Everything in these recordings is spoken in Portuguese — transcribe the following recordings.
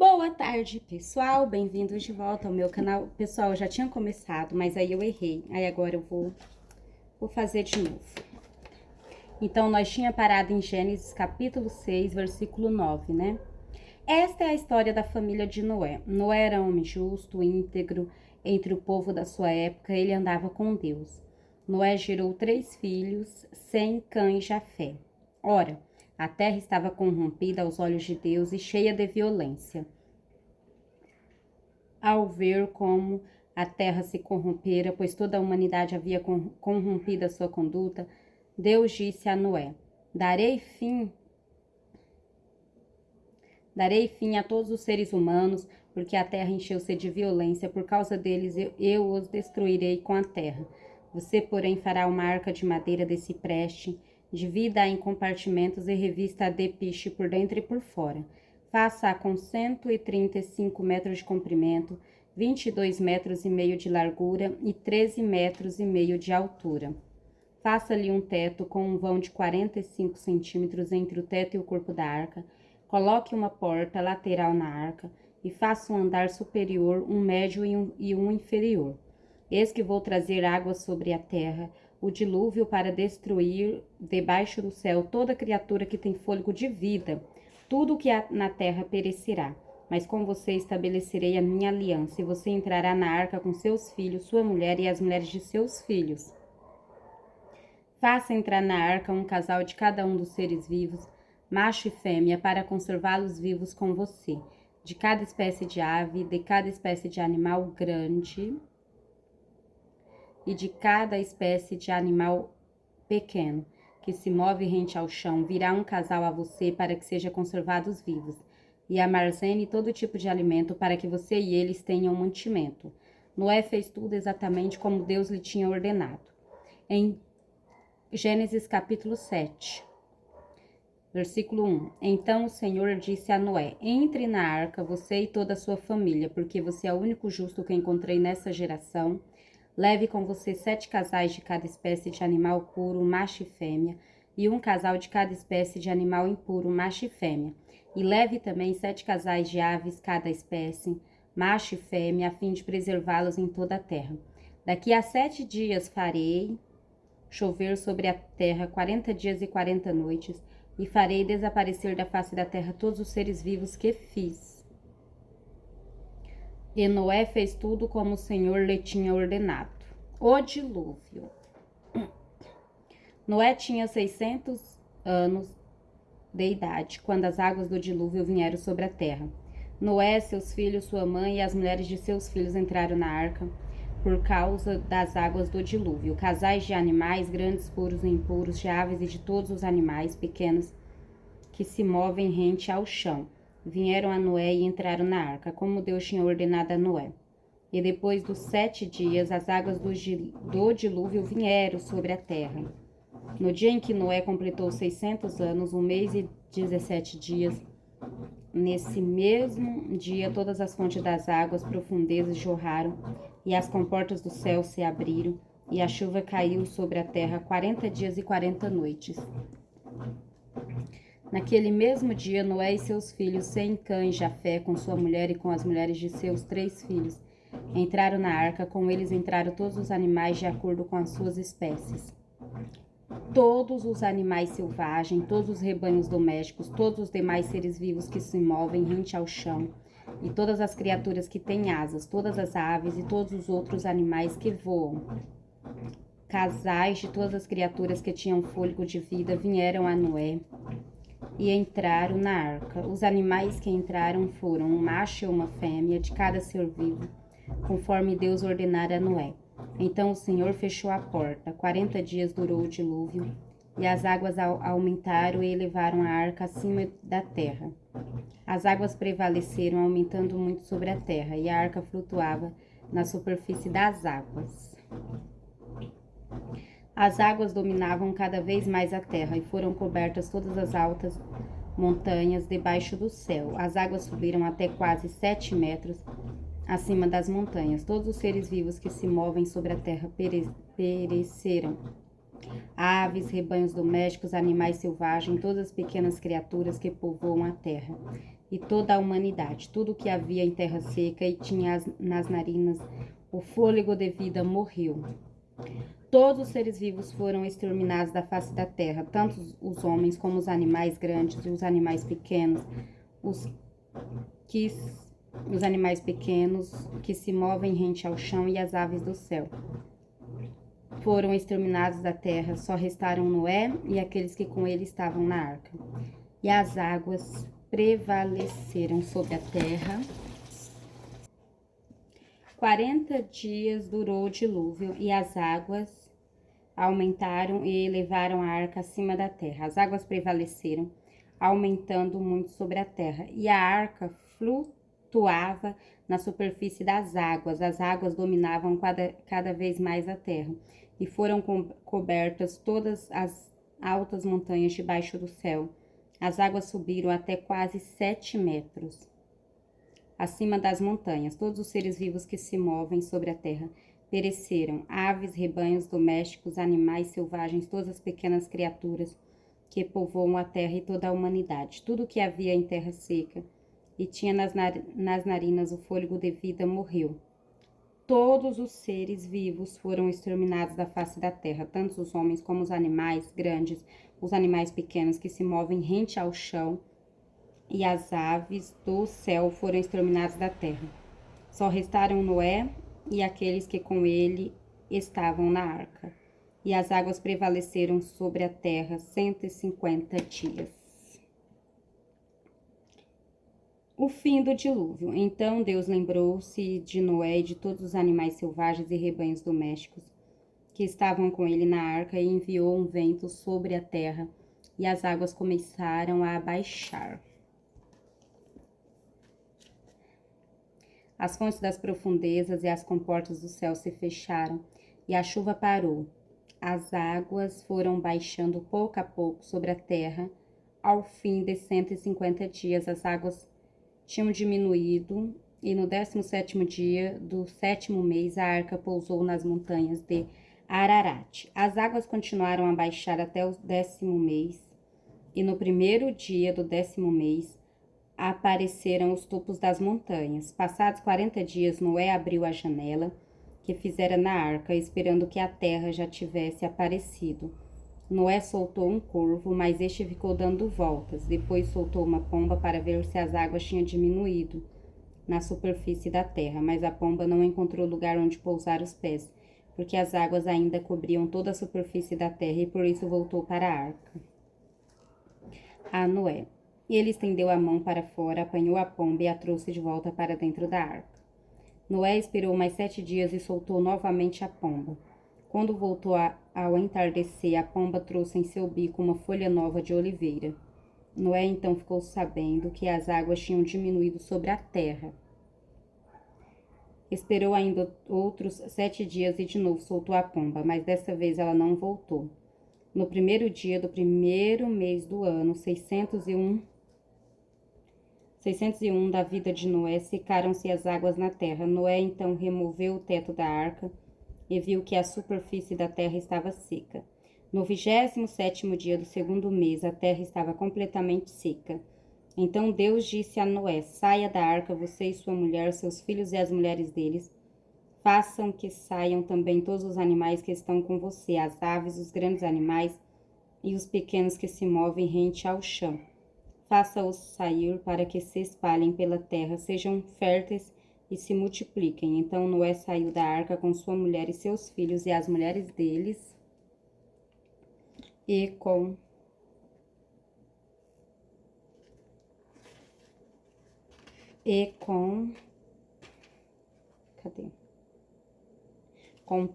Boa tarde, pessoal. Bem-vindos de volta ao meu canal. Pessoal, eu já tinha começado, mas aí eu errei. Aí agora eu vou fazer de novo. Então, nós tinha parado em Gênesis capítulo 6, versículo 9, né? Esta é a história da família de Noé. Noé era um homem justo, íntegro, entre o povo da sua época, ele andava com Deus. Noé gerou 3 filhos, Sem, Cã e Jafé. Ora, a terra estava corrompida aos olhos de Deus e cheia de violência. Ao ver como a terra se corrompera, pois toda a humanidade havia corrompido a sua conduta, Deus disse a Noé: Darei fim a todos os seres humanos, porque a terra encheu-se de violência. Por causa deles eu os destruirei com a terra. Você, porém, fará uma arca de madeira de cipreste, divida-a em compartimentos e revista-a de piche por dentro e por fora. Faça-a com 135 metros de comprimento, 22 metros e meio de largura e 13 metros e meio de altura. Faça-lhe um teto com um vão de 45 centímetros entre o teto e o corpo da arca. Coloque uma porta lateral na arca e faça um andar superior, um médio e um inferior. Eis que vou trazer água sobre a terra, o dilúvio para destruir debaixo do céu toda criatura que tem fôlego de vida. Tudo o que há na terra perecerá. Mas com você estabelecerei a minha aliança, e você entrará na arca com seus filhos, sua mulher e as mulheres de seus filhos. Faça entrar na arca um casal de cada um dos seres vivos, macho e fêmea, para conservá-los vivos com você, de cada espécie de ave, de cada espécie de animal grande e de cada espécie de animal pequeno, que se move rente ao chão. Virá um casal a você para que sejam conservados vivos, e armazene todo tipo de alimento para que você e eles tenham mantimento. Noé fez tudo exatamente como Deus lhe tinha ordenado. Em Gênesis capítulo 7, versículo 1. Então o Senhor disse a Noé: Entre na arca, você e toda a sua família, porque você é o único justo que encontrei nessa geração. Leve com você 7 casais de cada espécie de animal puro, macho e fêmea, e um casal de cada espécie de animal impuro, macho e fêmea. E leve também 7 casais de aves cada espécie, macho e fêmea, a fim de preservá-los em toda a terra. Daqui a 7 dias farei chover sobre a terra 40 dias e 40 noites, e farei desaparecer da face da terra todos os seres vivos que fiz. E Noé fez tudo como o Senhor lhe tinha ordenado. O dilúvio. Noé tinha 600 anos de idade, quando as águas do dilúvio vieram sobre a terra. Noé, seus filhos, sua mãe e as mulheres de seus filhos entraram na arca por causa das águas do dilúvio. Casais de animais, grandes, puros e impuros, de aves e de todos os animais pequenos que se movem rente ao chão, vieram a Noé e entraram na arca, como Deus tinha ordenado a Noé. E depois dos 7 dias, as águas do dilúvio vieram sobre a terra. No dia em que Noé completou 600 anos, 1 mês e 17 dias, nesse mesmo dia, todas as fontes das águas profundezas jorraram, e as comportas do céu se abriram, e a chuva caiu sobre a terra 40 dias e 40 noites. Naquele mesmo dia, Noé e seus filhos, Sem, Cã e Jafé, com sua mulher e com as mulheres de seus 3 filhos, entraram na arca. Com eles entraram todos os animais de acordo com as suas espécies. Todos os animais selvagens, todos os rebanhos domésticos, todos os demais seres vivos que se movem rente ao chão, e todas as criaturas que têm asas, todas as aves e todos os outros animais que voam. Casais de todas as criaturas que tinham fôlego de vida vieram a Noé e entraram na arca. Os animais que entraram foram um macho e uma fêmea de cada ser vivo, conforme Deus ordenara a Noé. Então o Senhor fechou a porta. 40 dias durou o dilúvio, e as águas aumentaram e elevaram a arca acima da terra. As águas prevaleceram, aumentando muito sobre a terra, e a arca flutuava na superfície das águas. As águas dominavam cada vez mais a terra, e foram cobertas todas as altas montanhas debaixo do céu. As águas subiram até quase 7 metros acima das montanhas. Todos os seres vivos que se movem sobre a terra pereceram. Aves, rebanhos domésticos, animais selvagens, todas as pequenas criaturas que povoam a terra. e toda a humanidade. Tudo que havia em terra seca e tinha nas narinas o fôlego de vida morreu. Todos os seres vivos foram exterminados da face da terra, tanto os homens como os animais grandes e os animais pequenos, os animais pequenos que se movem rente ao chão e as aves do céu. Foram exterminados da terra, só restaram Noé e aqueles que com ele estavam na arca. E as águas prevaleceram sobre a terra. 40 dias durou o dilúvio, e as águas aumentaram e elevaram a arca acima da terra. As águas prevaleceram, aumentando muito sobre a terra, e a arca flutuava na superfície das águas. As águas dominavam cada vez mais a terra, e foram cobertas todas as altas montanhas debaixo do céu. As águas subiram até quase 7 metros acima das montanhas. Todos os seres vivos que se movem sobre a terra pereceram: aves, rebanhos domésticos, animais selvagens, todas as pequenas criaturas que povoam a terra e toda a humanidade. Tudo que havia em terra seca e tinha nas narinas o fôlego de vida morreu. Todos os seres vivos foram exterminados da face da terra, tanto os homens como os animais grandes, os animais pequenos que se movem rente ao chão, e as aves do céu foram exterminadas da terra. Só restaram Noé e aqueles que com ele estavam na arca. E as águas prevaleceram sobre a terra 150 dias. O fim do dilúvio. Então Deus lembrou-se de Noé e de todos os animais selvagens e rebanhos domésticos que estavam com ele na arca, e enviou um vento sobre a terra, e as águas começaram a baixar. As fontes das profundezas e as comportas do céu se fecharam, e a chuva parou. As águas foram baixando pouco a pouco sobre a terra. Ao fim de 150 dias, as águas tinham diminuído, e no 17º dia do 7º mês, a arca pousou nas montanhas de Ararat. As águas continuaram a baixar até o 10º mês, e no 1º dia do 10º mês, apareceram os topos das montanhas. Passados 40 dias, Noé abriu a janela que fizera na arca, esperando que a terra já tivesse aparecido. Noé soltou um corvo, mas este ficou dando voltas. Depois soltou uma pomba para ver se as águas tinham diminuído na superfície da terra, mas a pomba não encontrou lugar onde pousar os pés, porque as águas ainda cobriam toda a superfície da terra, e por isso voltou para a arca. A Noé. Ele estendeu a mão para fora, apanhou a pomba e a trouxe de volta para dentro da arca. Noé esperou mais 7 dias e soltou novamente a pomba. Quando voltou ao entardecer, a pomba trouxe em seu bico uma folha nova de oliveira. Noé então ficou sabendo que as águas tinham diminuído sobre a terra. Esperou ainda outros 7 dias e de novo soltou a pomba, mas dessa vez ela não voltou. No 1º dia do 1º mês do ano 601 da vida de Noé, secaram-se as águas na terra. Noé então removeu o teto da arca e viu que a superfície da terra estava seca. No 27º dia do 2º mês, a terra estava completamente seca. Então Deus disse a Noé: saia da arca, você e sua mulher, seus filhos e as mulheres deles. Façam que saiam também todos os animais que estão com você, as aves, os grandes animais e os pequenos que se movem rente ao chão. Faça-os sair para que se espalhem pela terra, sejam férteis e se multipliquem. Então Noé saiu da arca com sua mulher e seus filhos e as mulheres deles, e com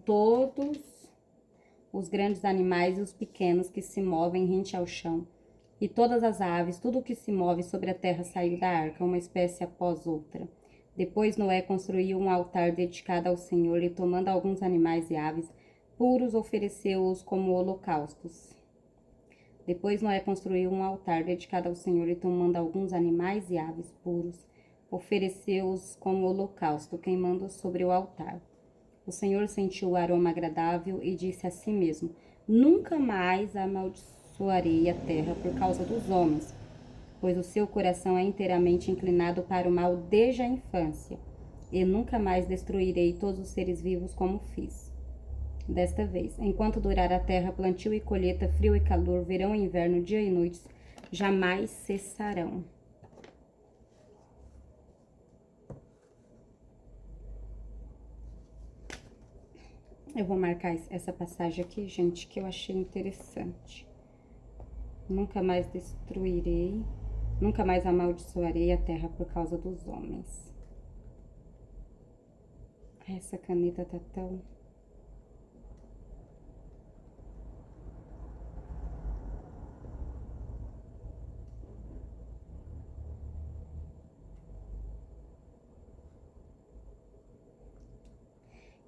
todos os grandes animais e os pequenos que se movem rente ao chão, e todas as aves, tudo o que se move sobre a terra saiu da arca, uma espécie após outra. Depois Noé construiu um altar dedicado ao Senhor, e tomando alguns animais e aves puros, ofereceu-os como holocaustos. Depois Noé construiu um altar dedicado ao Senhor, e tomando alguns animais e aves puros, ofereceu-os como holocausto, queimando-os sobre o altar. O Senhor sentiu o aroma agradável e disse a si mesmo: nunca mais amaldiçoarei a terra por causa dos homens, pois o seu coração é inteiramente inclinado para o mal desde a infância, e nunca mais destruirei todos os seres vivos como fiz desta vez. Enquanto durar a terra, plantio e colheita, frio e calor, verão e inverno, dia e noite, jamais cessarão. Eu vou marcar essa passagem aqui, gente, que eu achei interessante. Nunca mais destruirei, nunca mais amaldiçoarei a terra por causa dos homens. Essa caneta tá tão...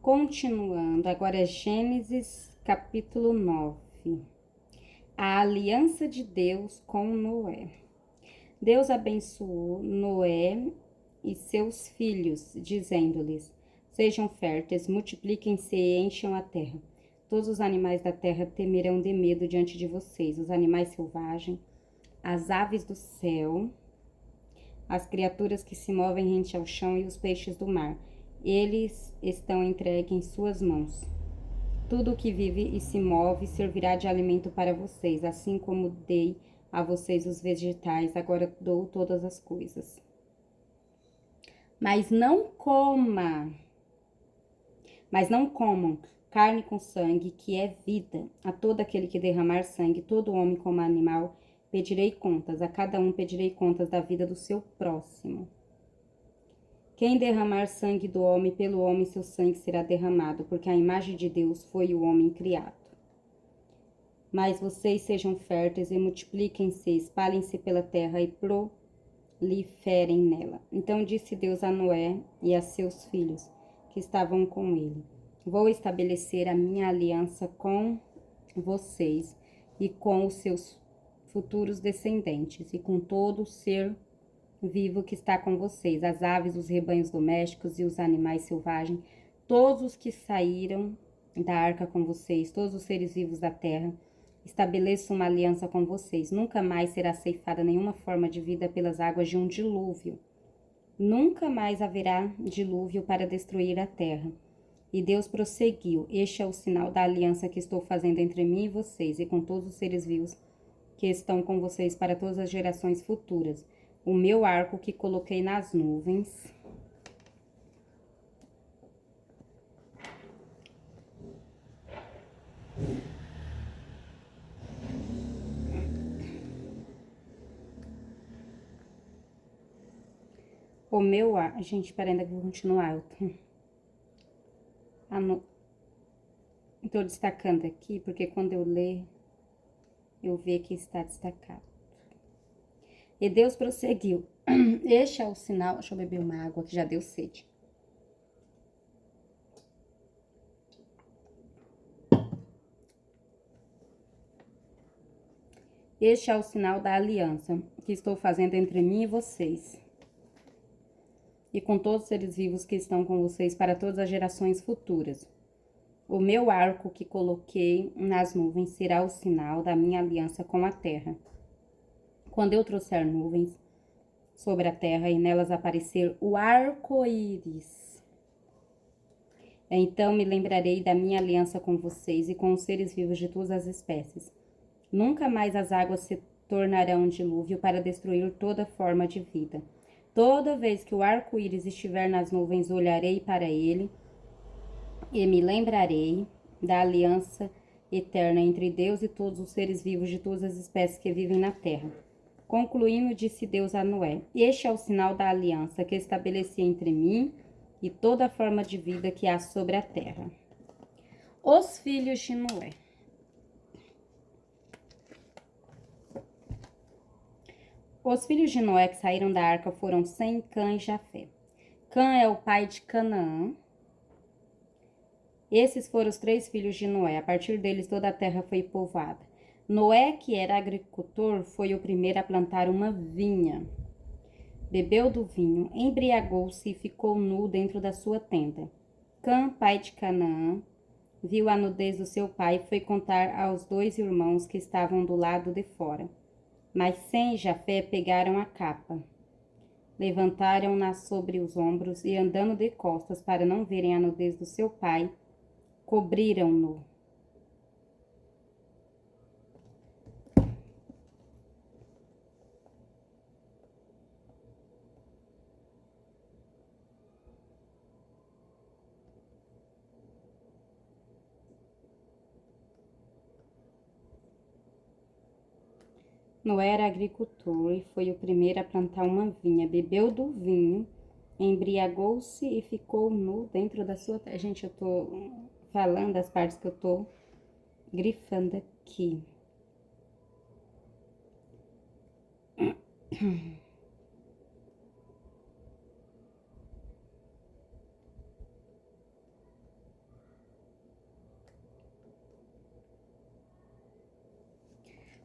Continuando, agora é Gênesis capítulo 9. A aliança de Deus com Noé. Deus abençoou Noé e seus filhos, dizendo-lhes: sejam férteis, multipliquem-se e encham a terra. Todos os animais da terra temerão de medo diante de vocês, os animais selvagens, as aves do céu, as criaturas que se movem rente ao chão e os peixes do mar. Eles estão entregues em suas mãos. Tudo o que vive e se move servirá de alimento para vocês, assim como dei a vocês os vegetais, agora dou todas as coisas. Mas não comam carne com sangue, que é vida. A todo aquele que derramar sangue, todo homem como animal, pedirei contas. A cada um pedirei contas da vida do seu próximo. Quem derramar sangue do homem, pelo homem seu sangue será derramado, porque a imagem de Deus foi o homem criado. Mas vocês sejam férteis e multipliquem-se, espalhem-se pela terra e proliferem nela. Então disse Deus a Noé e a seus filhos, que estavam com ele: vou estabelecer a minha aliança com vocês e com os seus futuros descendentes, e com todo ser vivo que está com vocês, as aves, os rebanhos domésticos e os animais selvagens, todos os que saíram da arca com vocês, todos os seres vivos da terra. Estabeleço uma aliança com vocês. Nunca mais será ceifada nenhuma forma de vida pelas águas de um dilúvio. Nunca mais haverá dilúvio para destruir a terra. E Deus prosseguiu: este é o sinal da aliança que estou fazendo entre mim e vocês, e com todos os seres vivos que estão com vocês para todas as gerações futuras. O meu arco que coloquei nas nuvens. O meu arco... Gente, peraí, ainda vou continuar. Estou destacando aqui, porque quando eu ler, eu vejo que está destacado. E Deus prosseguiu: este é o sinal... Deixa eu beber uma água que já deu sede. Este é o sinal da aliança que estou fazendo entre mim e vocês, e com todos os seres vivos que estão com vocês para todas as gerações futuras. O meu arco que coloquei nas nuvens será o sinal da minha aliança com a terra. Quando eu trouxer nuvens sobre a terra e nelas aparecer o arco-íris, então me lembrarei da minha aliança com vocês e com os seres vivos de todas as espécies. Nunca mais as águas se tornarão um dilúvio para destruir toda forma de vida. Toda vez que o arco-íris estiver nas nuvens, olharei para ele e me lembrarei da aliança eterna entre Deus e todos os seres vivos de todas as espécies que vivem na terra. Concluindo, disse Deus a Noé: este é o sinal da aliança que estabeleci entre mim e toda forma de vida que há sobre a terra. Os filhos de Noé. Os filhos de Noé que saíram da arca foram Sem, Cã e Jafé. Cã é o pai de Canaã. Esses foram os 3 filhos de Noé. A partir deles toda a terra foi povoada. Noé, que era agricultor, foi o primeiro a plantar uma vinha. Bebeu do vinho, embriagou-se e ficou nu dentro da sua tenda. Cã, pai de Canaã, viu a nudez do seu pai e foi contar aos 2 irmãos que estavam do lado de fora. Mas Sem e Jafé pegaram a capa, levantaram-na sobre os ombros e, andando de costas para não verem a nudez do seu pai, cobriram-no. Noé era agricultor e foi o primeiro a plantar uma vinha. Bebeu do vinho, embriagou-se e ficou nu dentro da sua terra. Gente, eu tô falando das partes que eu tô grifando aqui.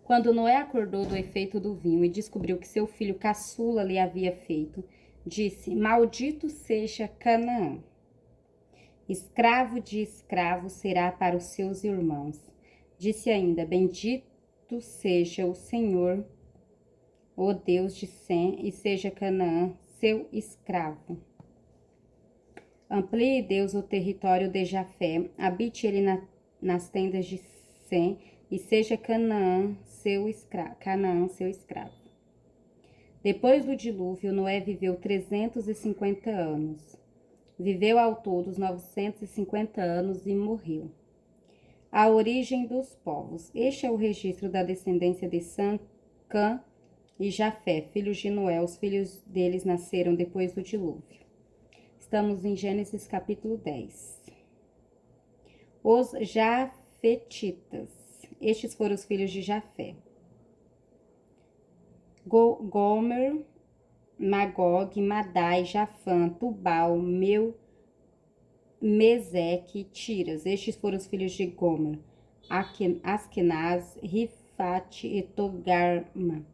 Quando Noé acordou do efeito do vinho e descobriu que seu filho caçula lhe havia feito, disse: Maldito seja Canaã. Escravo de escravo será para os seus irmãos. Disse ainda: Bendito seja o Senhor, o Deus de Sem, e seja Canaã seu escravo. Amplie Deus o território de Jafé, habite ele nas tendas de Sem, e seja Canaã seu escravo. Depois do dilúvio, Noé viveu 350 anos. Viveu ao todo os 950 anos e morreu. A origem dos povos. Este é o registro da descendência de Sam, Cã e Jafé, filhos de Noé. Os filhos deles nasceram depois do dilúvio. Estamos em Gênesis capítulo 10. Os Jafetitas. Estes foram os filhos de Jafé: Gomer, Magog, Madai, Jafã, Tubal, Meseque e Tiras. Estes foram os filhos de Gomer: Askenaz, Rifate e Togarma.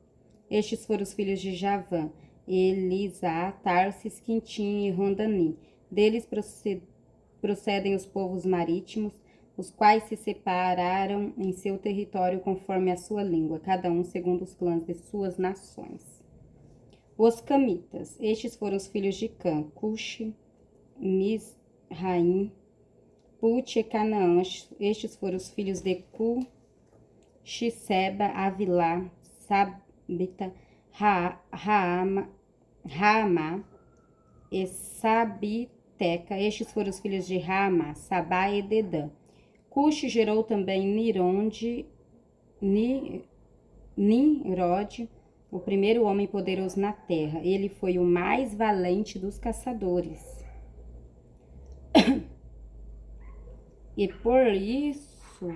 Estes foram os filhos de Javã: Elisá, Tarsis, Quintim e Rondani. Deles procedem os povos marítimos, os quais se separaram em seu território conforme a sua língua, cada um segundo os clãs de suas nações. Os Camitas. Estes foram os filhos de Cã: Cuxi, Misraim, Put e Canaã. Estes foram os filhos de Cuxi, Seba, Avilá, Sabita, Raamá e Sabiteca. Estes foram os filhos de Raamá, Sabá e Dedã. Cuxi gerou também Nimrod, o primeiro homem poderoso na terra. Ele foi o mais valente dos caçadores. E por isso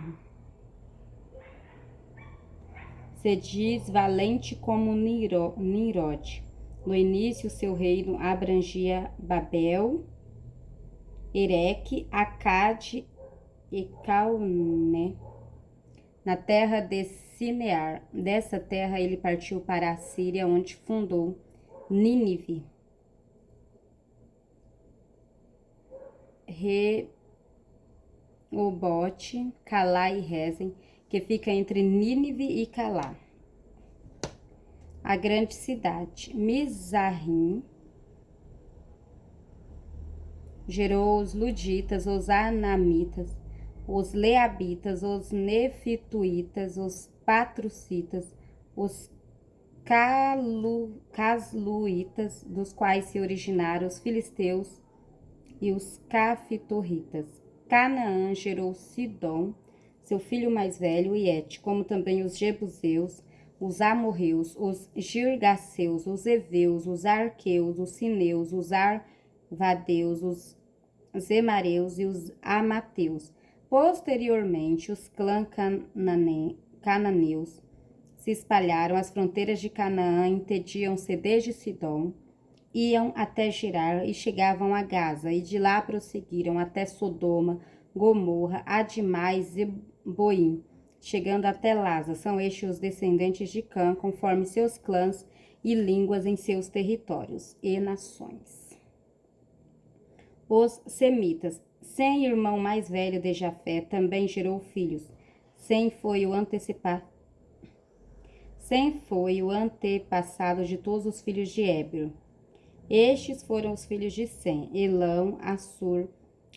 se diz valente como Nimrod. No início, seu reino abrangia Babel, Ereque, Acade e Calné, na terra de Sinear. Dessa terra ele partiu para a Síria, onde fundou Nínive, Reobote, Calá e Rezem, que fica entre Nínive e Calá. A grande cidade. Mizarrim gerou os Luditas, os Anamitas, os Leabitas, os Nefituítas, os Patrucitas, os Casluítas, dos quais se originaram os filisteus e os Cafitorritas. Canaã gerou Sidom, seu filho mais velho, e Et, como também os Jebuseus, os Amorreus, os Girgaceus, os Eveus, os Arqueus, os Sineus, os Arvadeus, os Zemareus e os Amateus. Posteriormente, os clãs cananeus se espalharam. As fronteiras de Canaã entendiam-se desde Sidom, iam até Gerar e chegavam a Gaza, e de lá prosseguiram até Sodoma, Gomorra, Admá e Zeboim, chegando até Lasa. São estes os descendentes de Cã, conforme seus clãs e línguas em seus territórios e nações. Os Semitas. Sem, irmão mais velho de Jafé, também gerou filhos. Sem foi o Sem foi o antepassado de todos os filhos de Éber. Estes foram os filhos de Sem: Elão, Assur,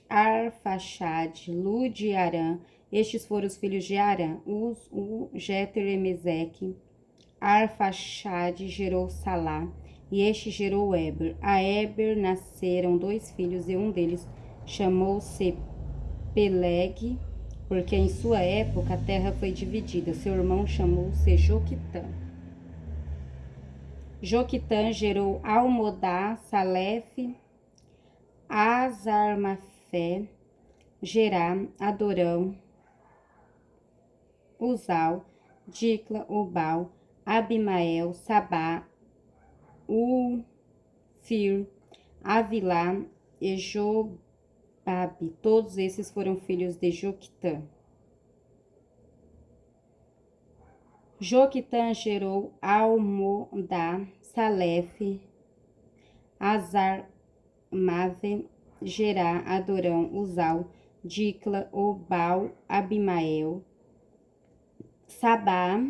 Arfaxade, Lud e Arã. Estes foram os filhos de Arã: Uz, Jeter e Meseque. Arfaxade gerou Salá, e este gerou Éber. A Éber nasceram 2 filhos, e um deles chamou-se Peleg, porque em sua época a terra foi dividida. Seu irmão chamou-se Joquitã. Joquitã gerou Almodá, Salef, Azarmafé, Gerá, Adorão, Uzal, Dicla, Obal, Abimael, Sabá, Ufir, Avilá e Jobabe. Todos esses foram filhos de Joquitã. Joquitã gerou Almodá, Salef, Azarmave, Gerá, Adorão, Uzal, Dicla, Obal, Abimael, Sabá,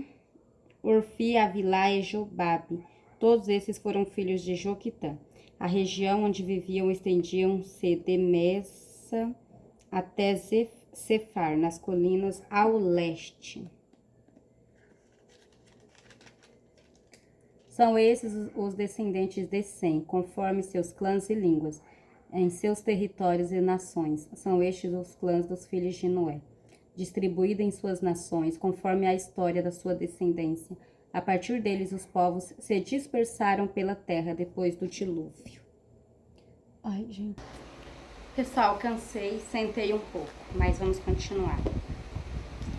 Orfi, Avilá e Jobabe. Todos esses foram filhos de Joquitã. A região onde viviam estendiam-se de Messa até Sefar, nas colinas ao leste. São esses os descendentes de Sem, conforme seus clãs e línguas, em seus territórios e nações. São estes os clãs dos filhos de Noé, distribuídos em suas nações, conforme a história da sua descendência. A partir deles, os povos se dispersaram pela terra depois do dilúvio. Ai, gente. Pessoal, cansei, sentei um pouco, mas vamos continuar.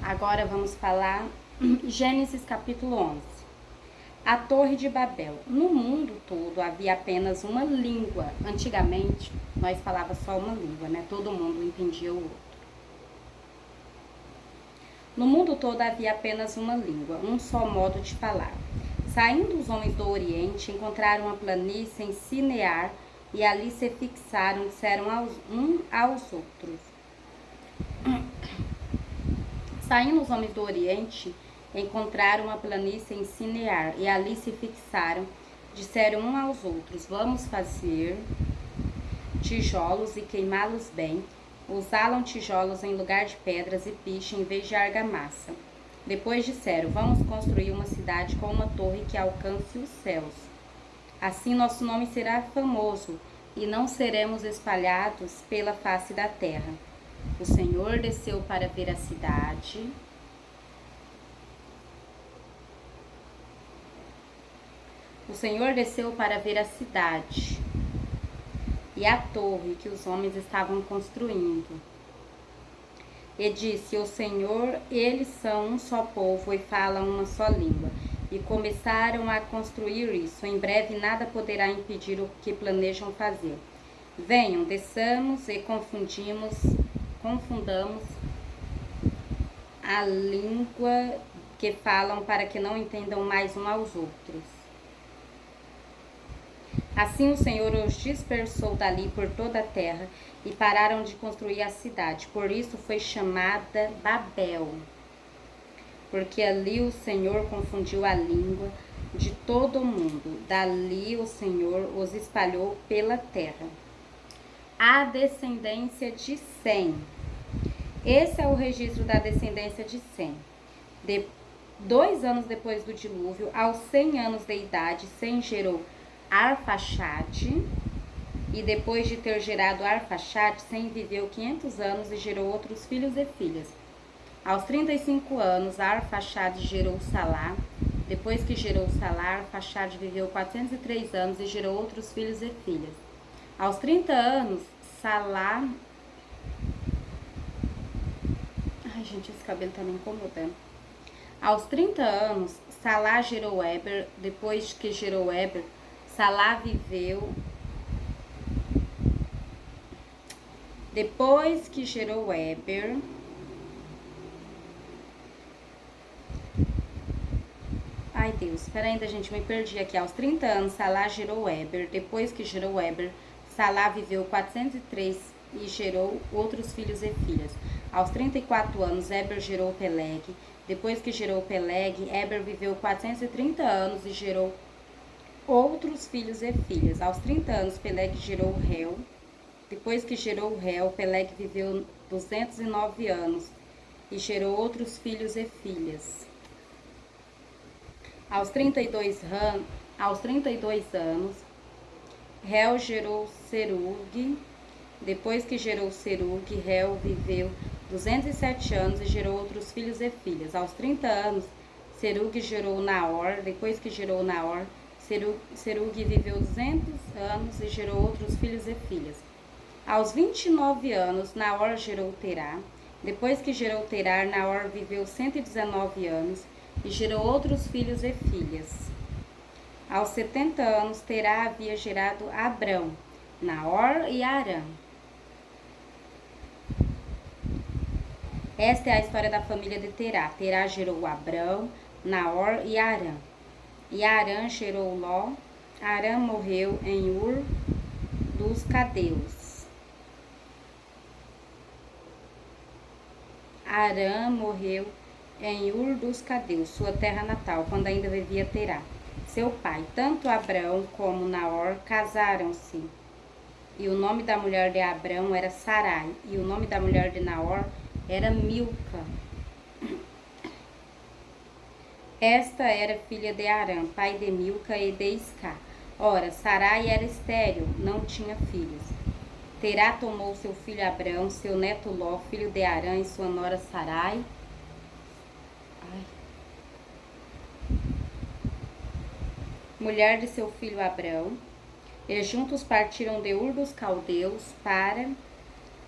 Agora vamos falar Gênesis capítulo 11. A Torre de Babel. No mundo todo havia apenas uma língua. Antigamente, nós falávamos só uma língua, né? Todo mundo entendia o outro. No mundo todo havia apenas uma língua, um só modo de falar. Saindo os homens do Oriente, encontraram uma planície em Sinear e ali se fixaram, disseram uns aos outros. Saindo os homens do Oriente, encontraram uma planície em Sinear e ali se fixaram, disseram uns aos outros: vamos fazer tijolos e queimá-los bem. Usaram tijolos em lugar de pedras e piche em vez de argamassa. Depois disseram: vamos construir uma cidade com uma torre que alcance os céus. Assim nosso nome será famoso e não seremos espalhados pela face da terra. O Senhor desceu para ver a cidade. O Senhor desceu para ver a cidade e a torre que os homens estavam construindo. E disse: o Senhor, eles são um só povo e falam uma só língua. E começaram a construir isso. Em breve nada poderá impedir o que planejam fazer. Venham, desçamos e confundamos a língua que falam para que não entendam mais uns aos outros. Assim o Senhor os dispersou dali por toda a terra e pararam de construir a cidade. Por isso foi chamada Babel, porque ali o Senhor confundiu a língua de todo o mundo. Dali o Senhor os espalhou pela terra. A descendência de Sem. Esse é o registro da descendência de Sem. 2 anos depois do dilúvio, aos 100 anos de idade, Sem gerou Arfaxade, e depois de ter gerado Arfaxade, Sem viveu 500 anos e gerou outros filhos e filhas. Aos 35 anos, Arfaxade gerou Salá. Depois que gerou Salá, Arfaxade viveu 403 anos e gerou outros filhos e filhas. Aos 30 anos, Salá... Ai, gente, esse cabelo tá me incomodando. Aos 30 anos, Salá gerou Éber. Depois que gerou Éber, Salá viveu. Depois que gerou Éber, ai Deus, espera ainda, gente, me perdi aqui. Aos 30 anos, Salá gerou Éber. Depois que gerou Éber, Salá viveu 403 e gerou outros filhos e filhas. Aos 34 anos, Éber gerou Peleg. Depois que gerou Peleg, Eber viveu 430 anos e gerou outros filhos e filhas. Aos 30 anos, Peleg gerou Reu. Depois que gerou Reu, Peleg viveu 209 anos e gerou outros filhos e filhas. Aos 32 anos, Reu gerou Serug. Depois que gerou Serug, Reu viveu 207 anos e gerou outros filhos e filhas. Aos 30 anos, Serug gerou Naor. Depois que gerou Naor, Serug viveu 200 anos e gerou outros filhos e filhas. Aos 29 anos, Naor gerou Terá. Depois que gerou Terá, Naor viveu 119 anos e gerou outros filhos e filhas. Aos 70 anos, Terá havia gerado Abrão, Naor e Arã. Esta é a história da família de Terá. Terá gerou Abrão, Naor e Arã. E Arã gerou Ló. Arã morreu em Ur dos Cadeus. Arã morreu em Ur dos Cadeus, sua terra natal, quando ainda vivia Terá, seu pai. Tanto Abrão como Naor casaram-se. E o nome da mulher de Abrão era Sarai. E o nome da mulher de Naor era Milca. Esta era filha de Arã, pai de Milca e de Isca. Ora, Sarai era estéril, não tinha filhos. Terá tomou seu filho Abrão, seu neto Ló, filho de Arã, e sua nora Sarai. Mulher de seu filho Abrão. E juntos partiram de Ur dos Caldeus para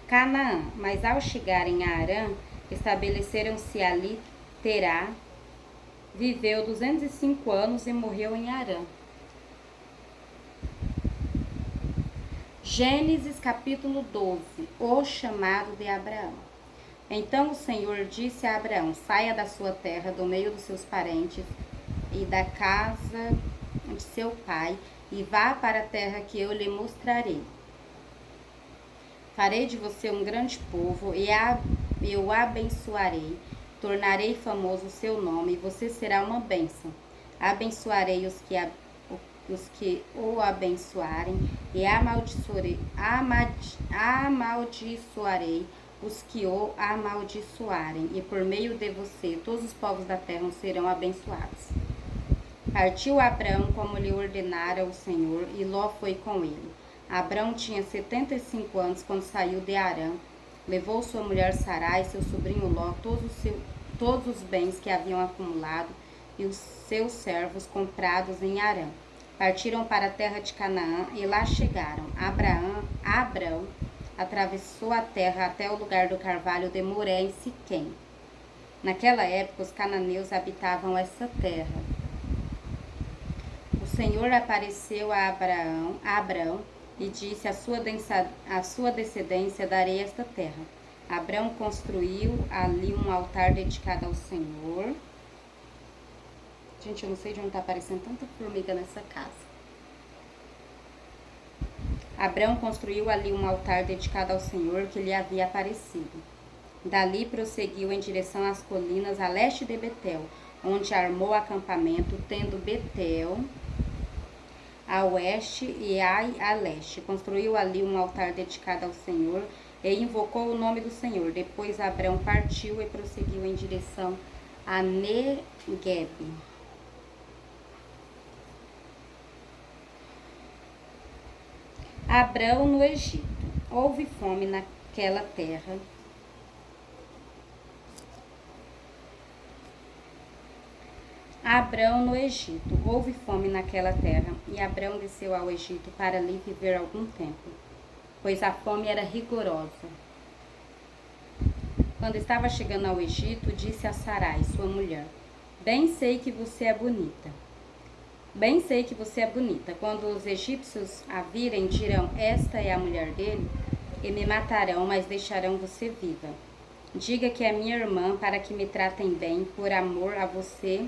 Canaã. Mas ao chegarem a Arã, estabeleceram-se ali. Terá viveu 205 anos e morreu em Arã. Gênesis capítulo 12. O chamado de Abraão. Então o Senhor disse a Abraão: saia da sua terra, do meio dos seus parentes e da casa de seu pai, e vá para a terra que eu lhe mostrarei. Farei de você um grande povo, e eu o abençoarei. Tornarei famoso o seu nome, e você será uma bênção. Abençoarei os que o abençoarem, e amaldiçoarei os que o amaldiçoarem. E por meio de você, todos os povos da terra serão abençoados. Partiu Abrão como lhe ordenara o Senhor, e Ló foi com ele. Abrão tinha 75 anos quando saiu de Arã. Levou sua mulher Sarai, seu sobrinho Ló, todos os bens que haviam acumulado e os seus servos comprados em Arã. Partiram para a terra de Canaã e lá chegaram. Abrão atravessou a terra até o lugar do carvalho de Moré em Siquém. Naquela época, os cananeus habitavam essa terra. O Senhor apareceu a Abrão e disse: a sua descendência darei esta terra. Abrão construiu ali um altar dedicado ao Senhor. Gente, eu não sei de onde está aparecendo tanta formiga nessa casa. Abrão construiu ali um altar dedicado ao Senhor que lhe havia aparecido. Dali prosseguiu em direção às colinas a leste de Betel, onde armou acampamento, tendo Betel a oeste e Ai a leste. Construiu ali um altar dedicado ao Senhor e invocou o nome do Senhor. Depois Abrão partiu e prosseguiu em direção a Negueb. Abrão no Egito. Houve fome naquela terra. Abrão no Egito. Houve fome naquela terra, e Abrão desceu ao Egito para ali viver algum tempo, pois a fome era rigorosa. Quando estava chegando ao Egito, disse a Sarai, sua mulher: bem sei que você é bonita. Bem sei que você é bonita. Quando os egípcios a virem, dirão: esta é a mulher dele, e me matarão, mas deixarão você viva. Diga que é minha irmã, para que me tratem bem, por amor a você,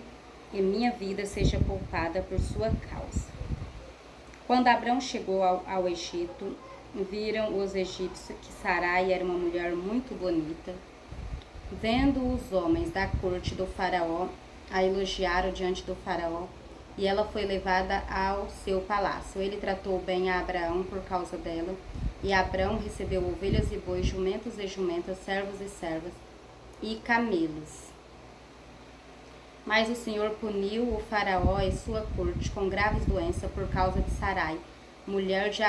e minha vida seja poupada por sua causa. Quando Abrão chegou ao Egito, viram os egípcios que Sarai era uma mulher muito bonita. Vendo os homens da corte do faraó, a elogiaram diante do faraó, e ela foi levada ao seu palácio. Ele tratou bem a Abraão por causa dela, e Abraão recebeu ovelhas e bois, jumentos e jumentas, servos e servas, e camelos. Mas o Senhor puniu o faraó e sua corte com graves doenças por causa de Sarai, mulher de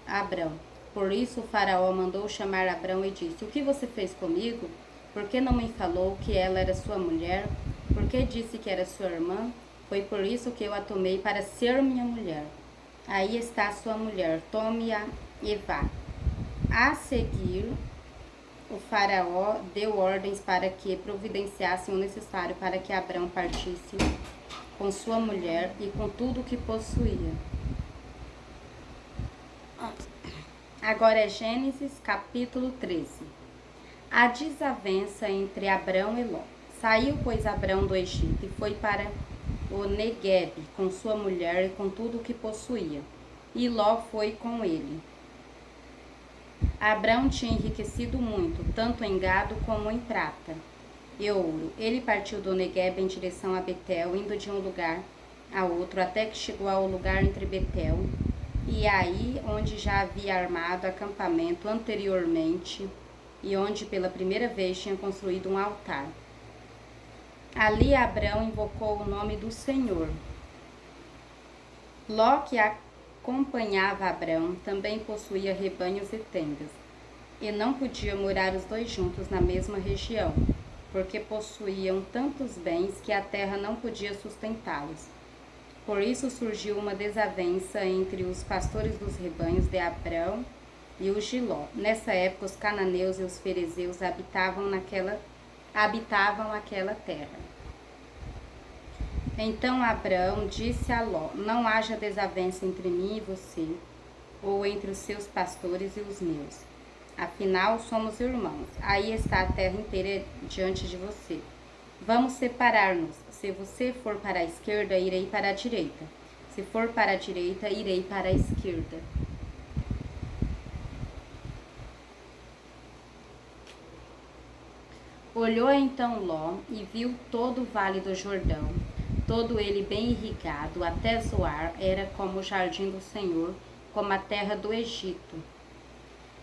Abrão. Por isso o faraó mandou chamar Abrão e disse: O que você fez comigo? Por que não me falou que ela era sua mulher? Por que disse que era sua irmã? Foi por isso que eu a tomei para ser minha mulher. Aí está a sua mulher, tome-a e vá. A seguir, o faraó deu ordens para que providenciassem o necessário para que Abrão partisse com sua mulher e com tudo o que possuía. Agora é Gênesis capítulo 13. A desavença entre Abrão e Ló. Saiu, pois, Abrão do Egito e foi para o Neguebe com sua mulher e com tudo o que possuía. E Ló foi com ele. Abrão tinha enriquecido muito, tanto em gado como em prata e ouro. Ele partiu do Neguebe em direção a Betel, indo de um lugar a outro, até que chegou ao lugar entre Betel e aí onde já havia armado acampamento anteriormente e onde pela primeira vez tinha construído um altar. Ali Abrão invocou o nome do Senhor. Ló, que acompanhava Abrão, também possuía rebanhos e tendas, e não podia morar os dois juntos na mesma região, porque possuíam tantos bens que a terra não podia sustentá-los. Por isso surgiu uma desavença entre os pastores dos rebanhos de Abrão e os de Ló. Nessa época, os cananeus e os ferezeus habitavam aquela terra. Então Abrão disse a Ló: Não haja desavença entre mim e você, ou entre os seus pastores e os meus. Afinal, somos irmãos. Aí está a terra inteira diante de você. Vamos separar-nos. Se você for para a esquerda, irei para a direita. Se for para a direita, irei para a esquerda. Olhou então Ló e viu todo o vale do Jordão, todo ele bem irrigado, até Zoar, era como o jardim do Senhor, como a terra do Egito.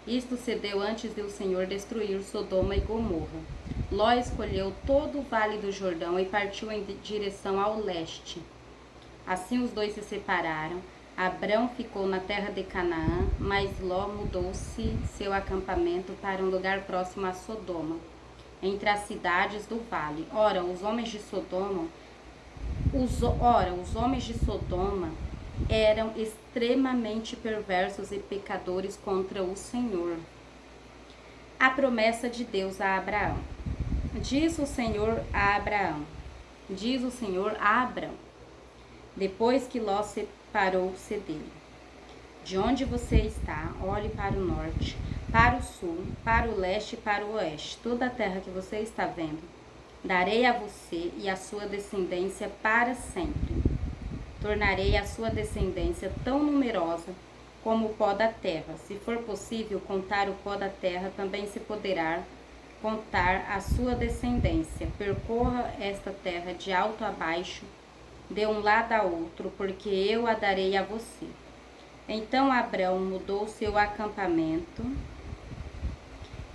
Isto se deu antes de o Senhor destruir Sodoma e Gomorra. Ló escolheu todo o vale do Jordão e partiu em direção ao leste. Assim os dois se separaram. Abrão ficou na terra de Canaã, mas Ló mudou-se seu acampamento para um lugar próximo a Sodoma, entre as cidades do vale. Ora, os homens de Sodoma eram extremamente perversos e pecadores contra o Senhor. A promessa de Deus a Abraão. Diz o Senhor a Abrão, depois que Ló separou-se dele: De onde você está, olhe para o norte, para o sul, para o leste e para o oeste. Toda a terra que você está vendo, darei a você e a sua descendência para sempre. Tornarei a sua descendência tão numerosa como o pó da terra. Se for possível contar o pó da terra, também se poderá contar a sua descendência. Percorra esta terra de alto a baixo, de um lado a outro, porque eu a darei a você. Então Abrão mudou seu acampamento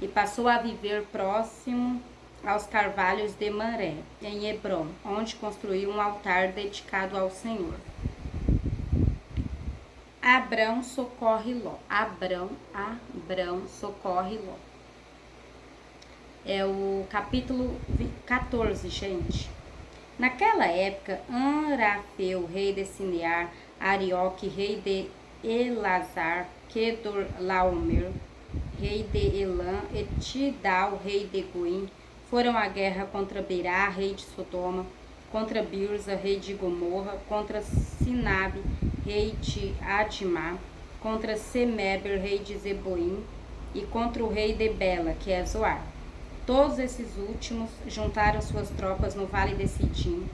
e passou a viver próximo aos carvalhos de Mamré, em Hebrom, onde construiu um altar dedicado ao Senhor. Abrão socorre Ló. Abrão socorre Ló. É o capítulo 14, gente. Naquela época, Anrafeu, rei de Sinear, Arioque, rei de Elazar, Kedorlaomer, rei de Elã, e Tidal, rei de Goim, foram à guerra contra Berá, rei de Sodoma, contra Birza, rei de Gomorra, contra Sinabe, rei de Adimá, contra Semeber, rei de Zeboim, e contra o rei de Bela, que é Zoar. Todos esses últimos juntaram suas tropas no vale de Sidim,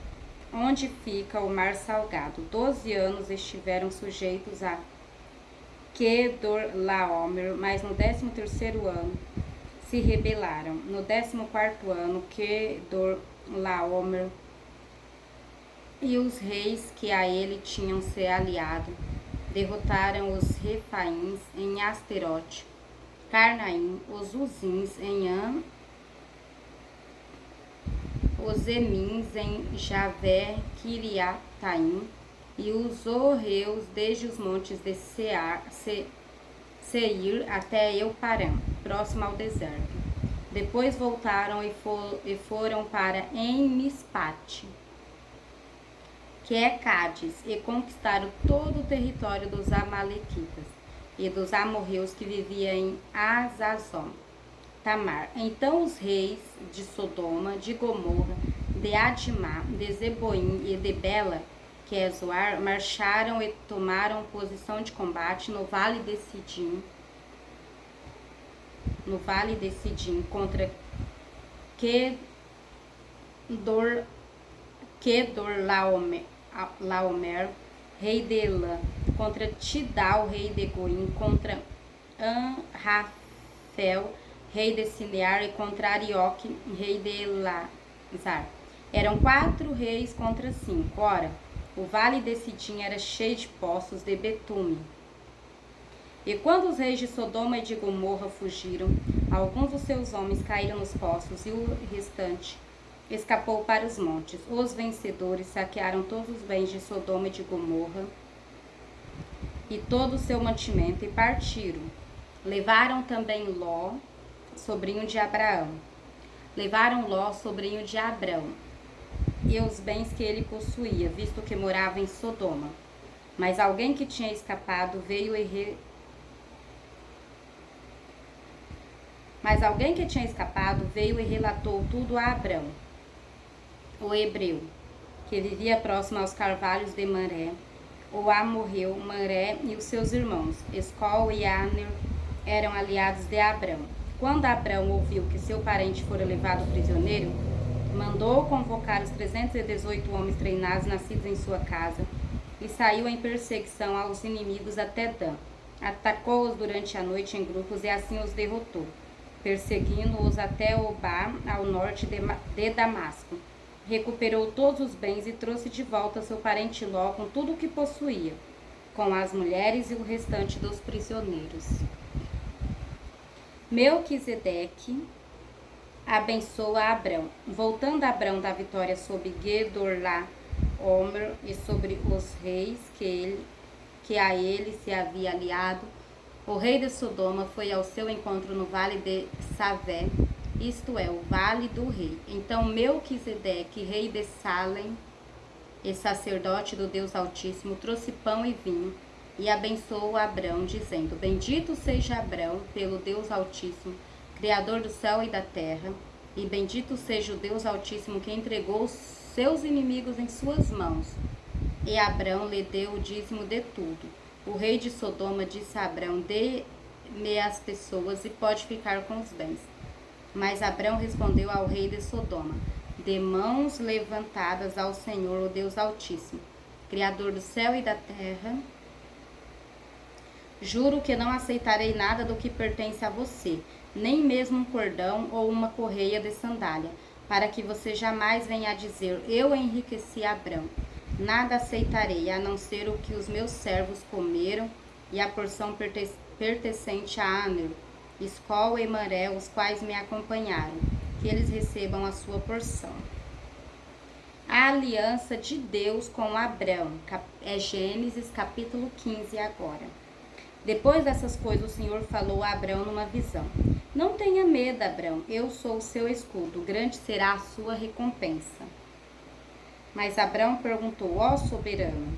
onde fica o mar salgado. 12 anos estiveram sujeitos a Kedorlaomer, mas no 13º ano se rebelaram. No 14º ano, Quedorlaomer e os reis que a ele tinham se aliado derrotaram os Refaíns em Asterote, Carnaim, os Uzins em os Emins em Javé, Kiriataim, e os Orreus desde os montes de Seir até Euparã, próximo ao deserto. Depois voltaram e foram para Mispate, que é Cádiz, e conquistaram todo o território dos Amalequitas e dos amorreus que viviam em Azazon, Tamar. Então os reis de Sodoma, de Gomorra, de Adimá, de Zeboim e de Bela, que é Zoar, marcharam e tomaram posição de combate no Vale de Sidim, contra Quedorlaomer, rei de Elã, contra Tidal, rei de Goim, contra Anrafel, rei de Sinear, e contra Arioque, rei de Elazar. Eram 4 reis contra 5. Ora, o vale de Sidim era cheio de poços de betume. E quando os reis de Sodoma e de Gomorra fugiram, alguns dos seus homens caíram nos poços, e o restante escapou para os montes. Os vencedores saquearam todos os bens de Sodoma e de Gomorra e todo o seu mantimento, e partiram. Levaram também Ló, sobrinho de Abraão. Levaram Ló, sobrinho de Abrão, e os bens que ele possuía, visto que morava em Sodoma. Mas alguém que tinha escapado veio e relatou tudo a Abrão, o hebreu, que vivia próximo aos carvalhos de Manré, o amorreu Manré e os seus irmãos, Escol e Aner, eram aliados de Abrão. Quando Abrão ouviu que seu parente fora levado prisioneiro, mandou convocar os 318 homens treinados nascidos em sua casa e saiu em perseguição aos inimigos até Dan. Atacou-os durante a noite em grupos e assim os derrotou, perseguindo-os até Obá, ao norte de Damasco. Recuperou todos os bens e trouxe de volta seu parente Ló com tudo o que possuía, com as mulheres e o restante dos prisioneiros. Melquisedeque abençoa Abrão. Voltando Abrão da vitória sobre Quedorlaomer e sobre os reis que a ele se havia aliado, o rei de Sodoma foi ao seu encontro no vale de Savé, isto é, o vale do rei. Então Melquisedeque, rei de Salém e sacerdote do Deus Altíssimo, trouxe pão e vinho e abençoou Abrão, dizendo: Bendito seja Abrão pelo Deus Altíssimo, Criador do céu e da terra, e bendito seja o Deus Altíssimo que entregou os seus inimigos em suas mãos. E Abrão lhe deu o dízimo de tudo. O rei de Sodoma disse a Abrão: Dê-me as pessoas e pode ficar com os bens. Mas Abrão respondeu ao rei de Sodoma: De mãos levantadas ao Senhor, o Deus Altíssimo, Criador do céu e da terra, juro que não aceitarei nada do que pertence a você, nem mesmo um cordão ou uma correia de sandália, para que você jamais venha a dizer: Eu enriqueci Abrão. Nada aceitarei, a não ser o que os meus servos comeram e a porção pertencente a Aner, Escol e Manré, os quais me acompanharam, que eles recebam a sua porção. A aliança de Deus com Abrão, é Gênesis capítulo 15 agora. Depois dessas coisas, o Senhor falou a Abrão numa visão: Não tenha medo, Abrão, eu sou o seu escudo, grande será a sua recompensa. Mas Abrão perguntou: Ó soberano,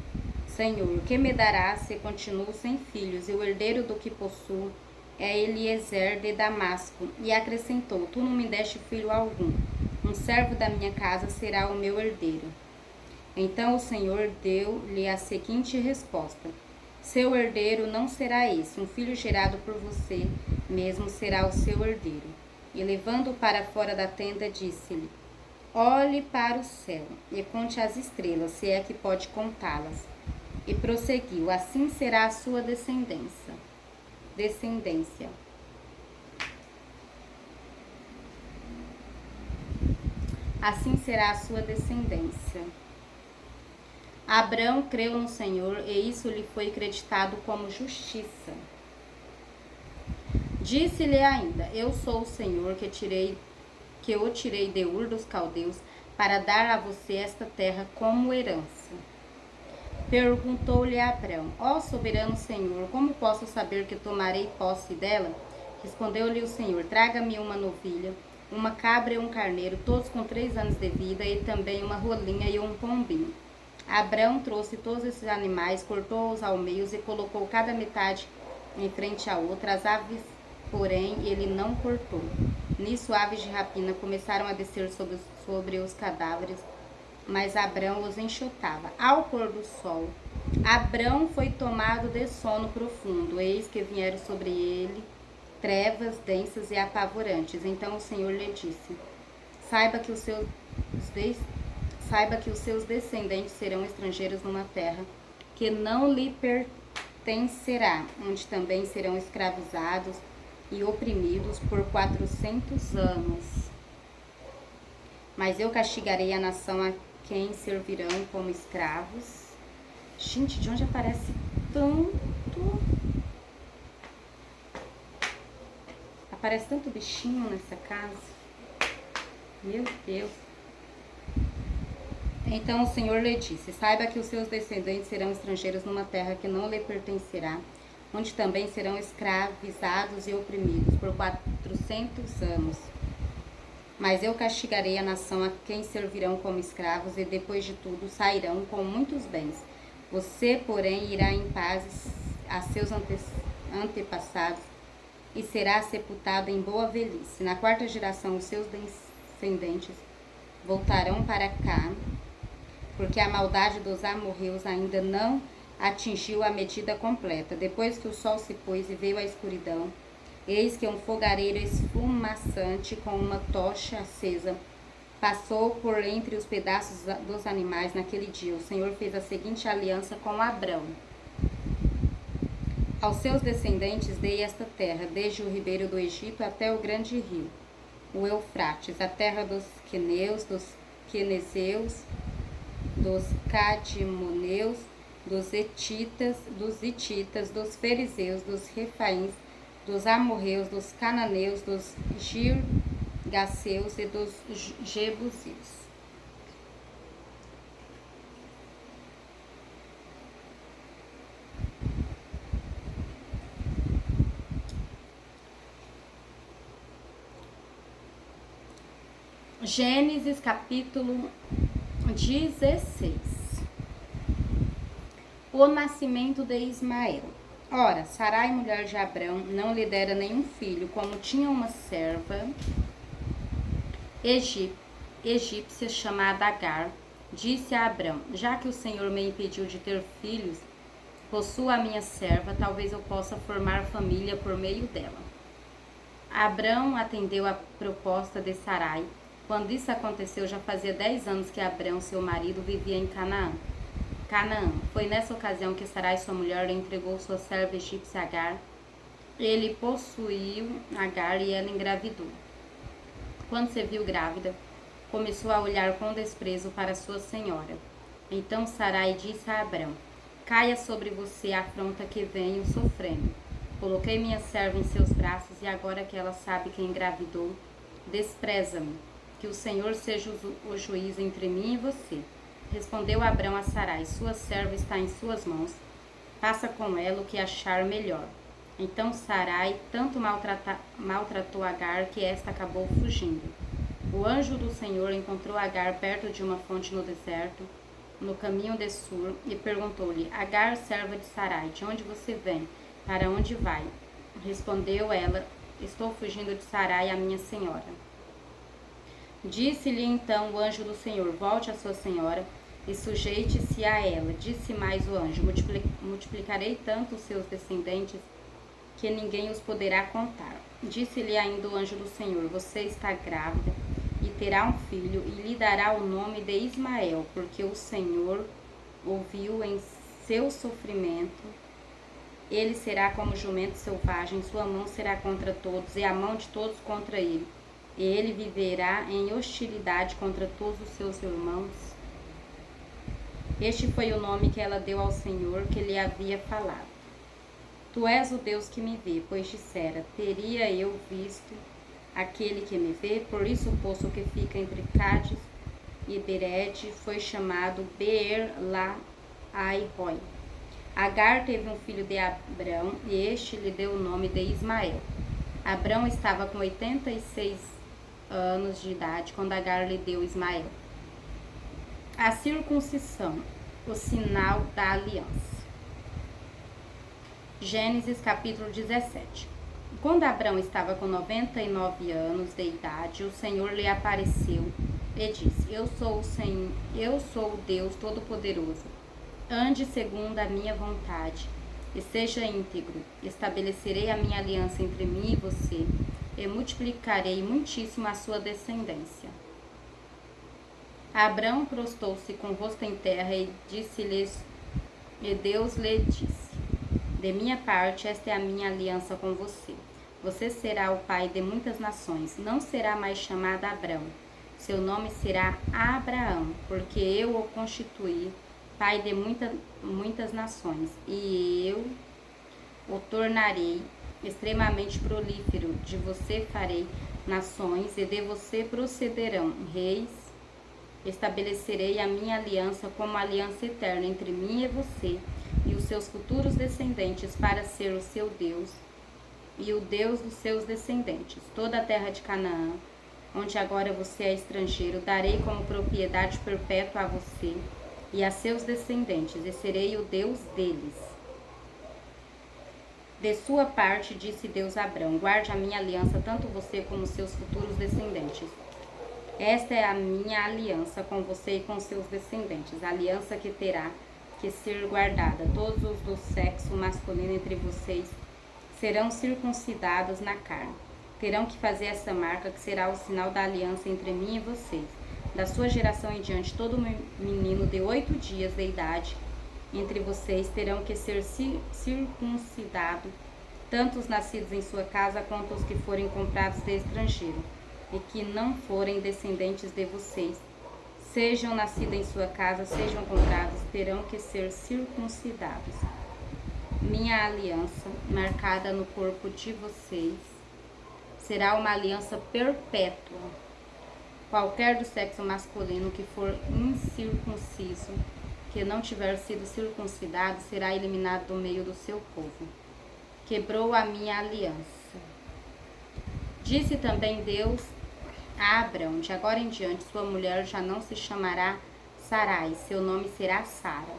Senhor, que me darás se continuo sem filhos, e o herdeiro do que possuo é Eliezer de Damasco? E acrescentou: Tu não me deste filho algum, um servo da minha casa será o meu herdeiro. Então o Senhor deu-lhe a seguinte resposta: Seu herdeiro não será esse, um filho gerado por você mesmo será o seu herdeiro. E levando-o para fora da tenda, disse-lhe: Olhe para o céu e conte as estrelas, se é que pode contá-las. E prosseguiu: Assim será a sua descendência. assim será a sua descendência. Abrão creu no Senhor, e isso lhe foi acreditado como justiça. Disse-lhe ainda: Eu sou o Senhor que o tirei de Ur dos Caldeus para dar a você esta terra como herança. Perguntou-lhe Abrão: Ó soberano Senhor, como posso saber que tomarei posse dela? Respondeu-lhe o Senhor: Traga-me uma novilha, uma cabra e um carneiro, todos com 3 anos de vida, e também uma rolinha e um pombinho. Abrão trouxe todos esses animais, cortou-os ao meio e colocou cada metade em frente à outra. As aves, porém, ele não cortou. Nisso, aves de rapina começaram a descer sobre os cadáveres, mas Abrão os enxotava. Ao pôr do sol, Abrão foi tomado de sono profundo. Eis que vieram sobre ele trevas densas e apavorantes. Então o Senhor lhe disse: Saiba que os seus descendentes serão estrangeiros numa terra que não lhe pertencerá, onde também serão escravizados e oprimidos por 400 anos. Mas eu castigarei a nação a quem servirão como escravos. Gente, de onde aparece tanto? Aparece tanto bichinho nessa casa. Meu Deus. Então o Senhor lhe disse: Saiba que os seus descendentes serão estrangeiros numa terra que não lhe pertencerá, onde também serão escravizados e oprimidos por 400 anos. Mas eu castigarei a nação a quem servirão como escravos, e depois de tudo sairão com muitos bens. Você, porém, irá em paz a seus antepassados e será sepultado em boa velhice. Na 4ª geração, os seus descendentes voltarão para cá, porque a maldade dos amorreus ainda não atingiu a medida completa. Depois que o sol se pôs e veio a escuridão, eis que um fogareiro esfumaçante com uma tocha acesa passou por entre os pedaços dos animais. Naquele dia, o Senhor fez a seguinte aliança com Abrão: Aos seus descendentes dei esta terra, desde o ribeiro do Egito até o grande rio, o Eufrates, a terra dos queneus, dos quenezeus, dos cadimoneus, dos hetitas, dos fariseus, dos refaíns, dos amorreus, dos cananeus, dos girgaceus e dos jebuseus. Gênesis capítulo 16. O nascimento de Ismael. Ora, Sarai, mulher de Abrão, não lhe dera nenhum filho, como tinha uma serva egípcia chamada Agar. Disse a Abrão: Já que o Senhor me impediu de ter filhos, possua a minha serva, talvez eu possa formar família por meio dela. Abrão atendeu à proposta de Sarai. Quando isso aconteceu, já fazia 10 anos que Abrão, seu marido, vivia em Canaã. Foi nessa ocasião que Sarai, sua mulher, lhe entregou sua serva egípcia Agar. Ele possuiu Agar e ela engravidou. Quando se viu grávida, começou a olhar com desprezo para sua senhora. Então Sarai disse a Abrão: Caia sobre você a afronta que venho sofrendo. Coloquei minha serva em seus braços, e agora que ela sabe que engravidou, despreza-me. Que o Senhor seja o juiz entre mim e você. Respondeu Abrão a Sarai: Sua serva está em suas mãos. Faça com ela o que achar melhor. Então Sarai tanto maltratou Agar que esta acabou fugindo. O anjo do Senhor encontrou Agar perto de uma fonte no deserto, no caminho de Sur, e perguntou-lhe: Agar, serva de Sarai, de onde você vem? Para onde vai? Respondeu ela: Estou fugindo de Sarai, a minha senhora. Disse-lhe então o anjo do Senhor: Volte a sua senhora e sujeite-se a ela. Disse mais o anjo: Multiplicarei tanto os seus descendentes que ninguém os poderá contar. Disse-lhe ainda o anjo do Senhor: Você está grávida e terá um filho, e lhe dará o nome de Ismael, porque o Senhor ouviu em seu sofrimento. Ele será como jumento selvagem, sua mão será contra todos, e a mão de todos contra ele. e ele viverá em hostilidade contra todos os seus irmãos. Este foi o nome que ela deu ao Senhor, que lhe havia falado. Tu és o Deus que me vê, pois dissera, teria eu visto aquele que me vê? Por isso o poço que fica entre Cádiz e Bered foi chamado Beer-Lahai-Roi. Agar teve um filho de Abrão, e este lhe deu o nome de Ismael. Abrão estava com 86 anos de idade quando Agar lhe deu Ismael. A circuncisão, o sinal da aliança. Gênesis capítulo 17. Quando Abrão estava com 99 anos de idade, o Senhor lhe apareceu e disse, eu sou o Deus Todo-Poderoso. Ande segundo a minha vontade e seja íntegro. Estabelecerei a minha aliança entre mim e você e multiplicarei muitíssimo a sua descendência. Abrão prostou-se com o rosto em terra e Deus lhe disse, de minha parte, esta é a minha aliança com você. Você será o pai de muitas nações, não será mais chamado Abrão. Seu nome será Abraão, porque eu o constituí pai de muitas nações, e eu o tornarei extremamente prolífero. De você farei nações, e de você procederão reis. Estabelecerei a minha aliança como aliança eterna entre mim e você, e os seus futuros descendentes, para ser o seu Deus e o Deus dos seus descendentes. Toda a terra de Canaã, onde agora você é estrangeiro, darei como propriedade perpétua a você e a seus descendentes, e serei o Deus deles. De sua parte, disse Deus a Abrão, guarde a minha aliança, tanto você como seus futuros descendentes. Esta é a minha aliança com você e com seus descendentes, a aliança que terá que ser guardada. Todos os do sexo masculino entre vocês serão circuncidados na carne. Terão que fazer essa marca, que será o sinal da aliança entre mim e vocês. Da sua geração em diante, todo menino de 8 dias de idade entre vocês terão que ser circuncidado, tanto os nascidos em sua casa quanto os que forem comprados de estrangeiro, e que não forem descendentes de vocês. Sejam nascidos em sua casa, sejam comprados, terão que ser circuncidados. Minha aliança, marcada no corpo de vocês, será uma aliança perpétua. Qualquer do sexo masculino que for incircunciso, que não tiver sido circuncidado, será eliminado do meio do seu povo. Quebrou a minha aliança. Disse também Deus a Abrão, de agora em diante sua mulher já não se chamará Sarai, seu nome será Sara.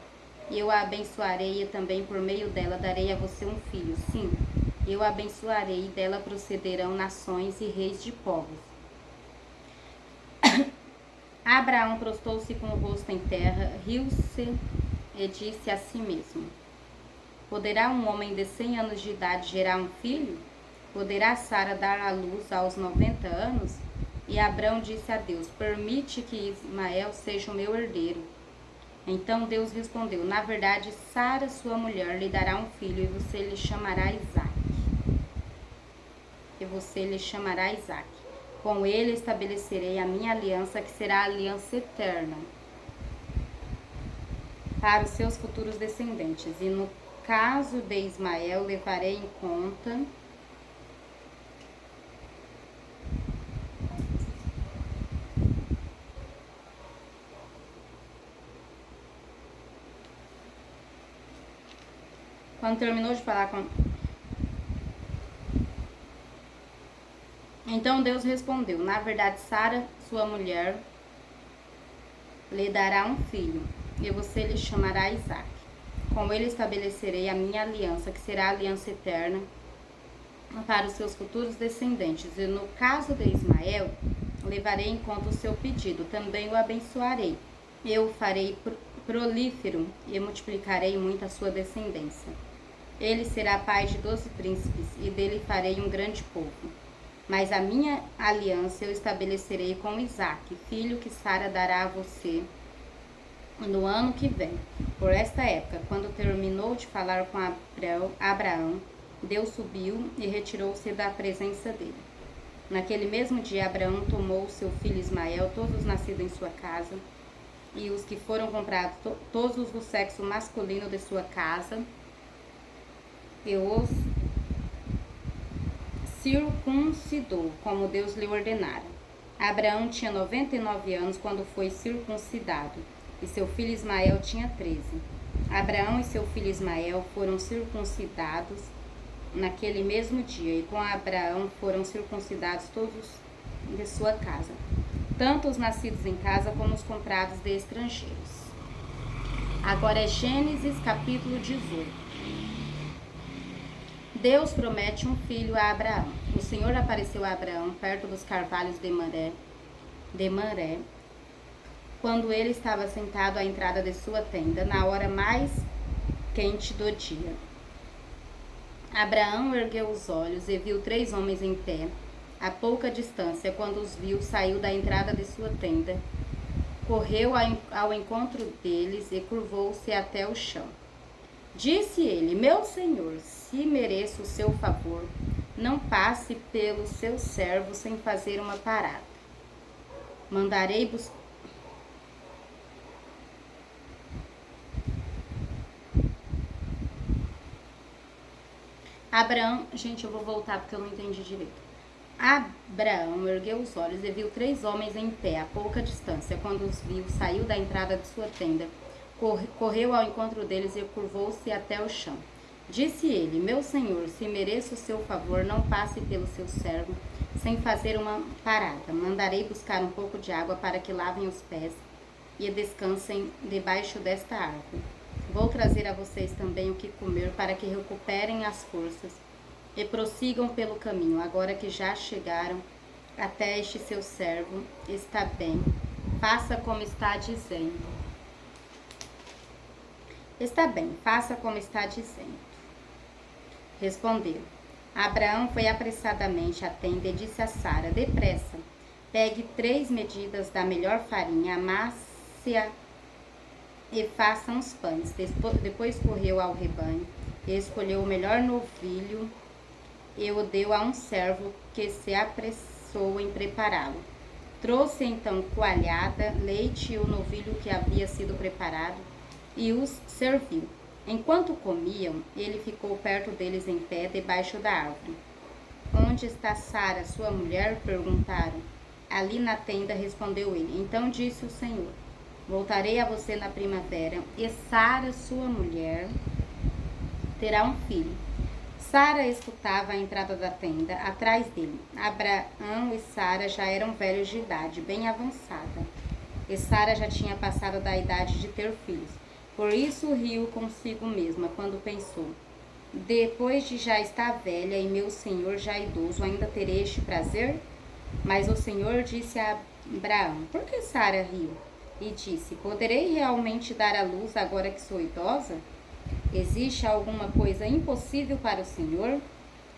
Eu a abençoarei e também por meio dela darei a você um filho. Sim, eu a abençoarei e dela procederão nações e reis de povos. Abraão prostou-se com o rosto em terra, riu-se e disse a si mesmo, poderá um homem de 100 anos de idade gerar um filho? Poderá Sara dar à luz aos 90 anos? E Abrão disse a Deus, permite que Ismael seja o meu herdeiro. Então Deus respondeu, na verdade, Sara, sua mulher, lhe dará um filho, e você lhe chamará Isaque. Com ele estabelecerei a minha aliança, que será a aliança eterna para os seus futuros descendentes. E no caso de Ismael, levarei em conta quando terminou de falar com... Então Deus respondeu, na verdade Sara, sua mulher, lhe dará um filho, e você lhe chamará Isaque. Com ele estabelecerei a minha aliança, que será a aliança eterna para os seus futuros descendentes. E no caso de Ismael, levarei em conta o seu pedido, também o abençoarei. Eu o farei prolífero e multiplicarei muito a sua descendência. Ele será pai de 12 príncipes, e dele farei um grande povo. Mas a minha aliança eu estabelecerei com Isaque, filho que Sara dará a você no ano que vem. Por esta época, quando terminou de falar com Abraão, Deus subiu e retirou-se da presença dele. Naquele mesmo dia, Abraão tomou seu filho Ismael, todos os nascidos em sua casa, e os que foram comprados, todos os do sexo masculino de sua casa, e os circuncidou, como Deus lhe ordenara. Abraão tinha 99 anos quando foi circuncidado, e seu filho Ismael tinha 13. Abraão e seu filho Ismael foram circuncidados naquele mesmo dia, e com Abraão foram circuncidados todos de sua casa, tanto os nascidos em casa como os comprados de estrangeiros. Agora é Gênesis capítulo 18. Deus promete um filho a Abraão. O Senhor apareceu a Abraão perto dos carvalhos de Mamré, quando ele estava sentado à entrada de sua tenda, na hora mais quente do dia. Abraão ergueu os olhos e viu 3 homens em pé, a pouca distância. Quando os viu, saiu da entrada de sua tenda, correu ao encontro deles e curvou-se até o chão. Disse ele: Meu senhor, se mereço o seu favor, não passe pelo seu servo sem fazer uma parada. Mandarei buscar. Abraão, gente, eu vou voltar porque eu não entendi direito. Abraão ergueu os olhos e viu 3 homens em pé, a pouca distância. Quando os viu, saiu da entrada de sua tenda, correu ao encontro deles e curvou-se até o chão. Disse ele: Meu senhor, se mereço o seu favor, não passe pelo seu servo sem fazer uma parada. Mandarei buscar um pouco de água para que lavem os pés e descansem debaixo desta árvore. Vou trazer a vocês também o que comer para que recuperem as forças e prossigam pelo caminho. Agora que já chegaram até este seu servo, está bem. Faça como está dizendo. Está bem, faça como está dizendo. Respondeu. Abraão foi apressadamente à tenda e disse a Sara: Depressa, pegue 3 medidas da melhor farinha, amasse-a e faça uns pães. Depois correu ao rebanho e escolheu o melhor novilho e o deu a um servo que se apressou em prepará-lo. Trouxe então coalhada, leite e o novilho que havia sido preparado e os serviu. Enquanto comiam, ele ficou perto deles em pé, debaixo da árvore. Onde está Sara, sua mulher? Perguntaram. Ali na tenda, respondeu ele. Então disse o Senhor: Voltarei a você na primavera, e Sara, sua mulher, terá um filho. Sara escutava a entrada da tenda, atrás dele. Abraão e Sara já eram velhos de idade, bem avançada, e Sara já tinha passado da idade de ter filhos. Por isso riu consigo mesma, quando pensou: Depois de já estar velha e meu senhor já idoso, ainda terei este prazer? Mas o Senhor disse a Abraão: Por que Sara riu? E disse: Poderei realmente dar à luz agora que sou idosa? Existe alguma coisa impossível para o Senhor?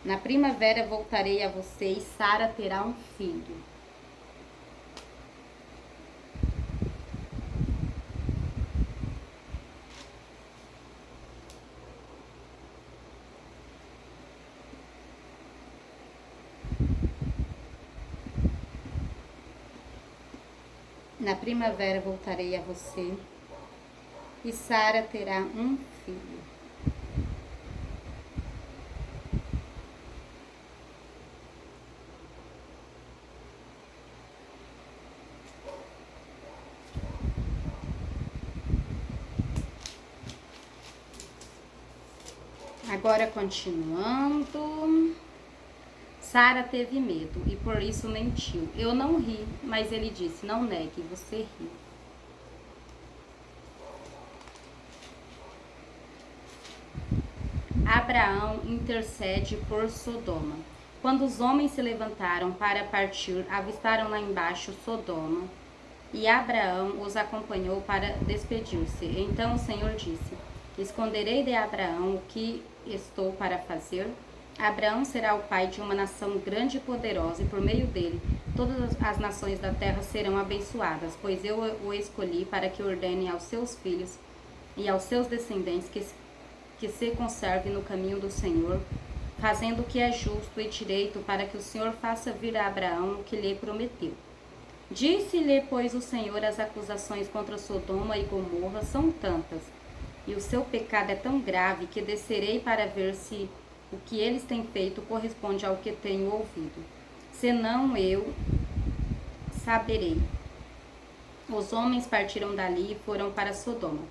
Na primavera voltarei a você e Sara terá um filho. Na primavera voltarei a você e Sara terá um filho. Agora continuando. Sara teve medo e por isso mentiu. Eu não ri, mas ele disse: Não negue, você riu. Abraão intercede por Sodoma. Quando os homens se levantaram para partir, avistaram lá embaixo Sodoma, e Abraão os acompanhou para despedir-se. Então o Senhor disse: Esconderei de Abraão o que estou para fazer? Abraão será o pai de uma nação grande e poderosa, e por meio dele todas as nações da terra serão abençoadas, pois eu o escolhi para que ordene aos seus filhos e aos seus descendentes que se conserve no caminho do Senhor, fazendo o que é justo e direito, para que o Senhor faça vir a Abraão o que lhe prometeu. Disse-lhe, pois, o Senhor: as acusações contra Sodoma e Gomorra são tantas, e o seu pecado é tão grave, que descerei para ver se o que eles têm feito corresponde ao que tenho ouvido. Senão eu saberei. Os homens partiram dali e foram para Sodoma,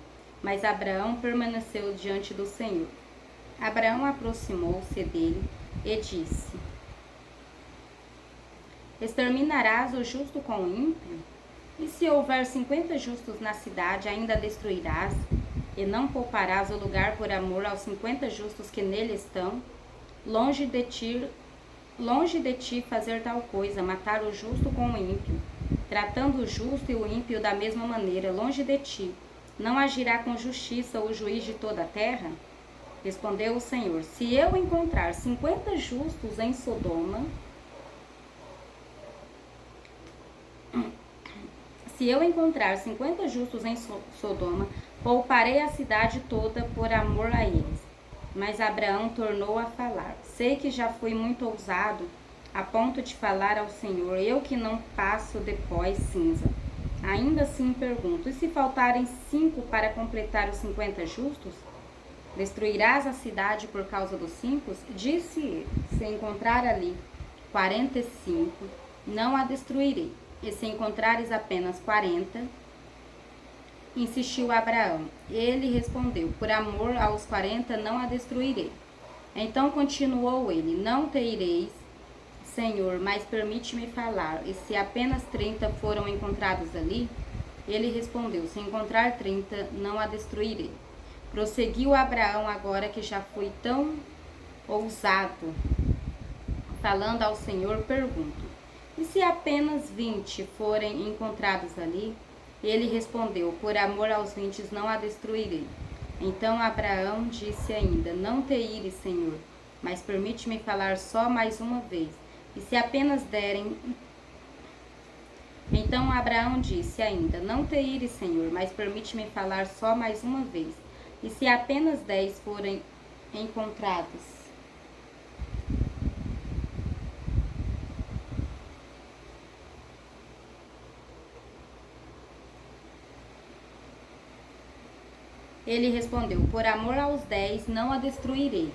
mas Abraão permaneceu diante do Senhor. Abraão aproximou-se dele e disse: exterminarás o justo com o ímpio? E se houver 50 justos na cidade, ainda destruirás? E não pouparás o lugar por amor aos 50 justos que nele estão? Longe de ti fazer tal coisa, matar o justo com o ímpio, tratando o justo e o ímpio da mesma maneira. Longe de ti, não agirá com justiça o juiz de toda a terra? Respondeu o Senhor: se eu encontrar 50 justos em Sodoma, pouparei a cidade toda por amor a eles. Mas Abraão tornou a falar: sei que já fui muito ousado, a ponto de falar ao Senhor, eu que não passo de pó e cinza. Ainda assim pergunto: e se faltarem 5 para completar os 50 justos? Destruirás a cidade por causa dos 5? Disse ele: se encontrar ali 45, não a destruirei. E se encontrares apenas 40, insistiu Abraão. Ele respondeu: por amor aos 40 não a destruirei. Então continuou ele: não te ireis, Senhor, mas permite-me falar. E se apenas 30 foram encontrados ali? Ele respondeu: se encontrar 30, não a destruirei. Prosseguiu Abraão: agora que já fui tão ousado, falando ao Senhor, pergunto: e se apenas 20 forem encontrados ali? Ele respondeu: por amor aos 20 não a destruirei. Então Abraão disse ainda: não te ires, Senhor, mas permite-me falar só mais uma vez. E se apenas derem... Então Abraão disse ainda: não te ires, Senhor, mas permite-me falar só mais uma vez. E se apenas 10 forem encontrados? Ele respondeu: por amor aos 10 não a destruirei.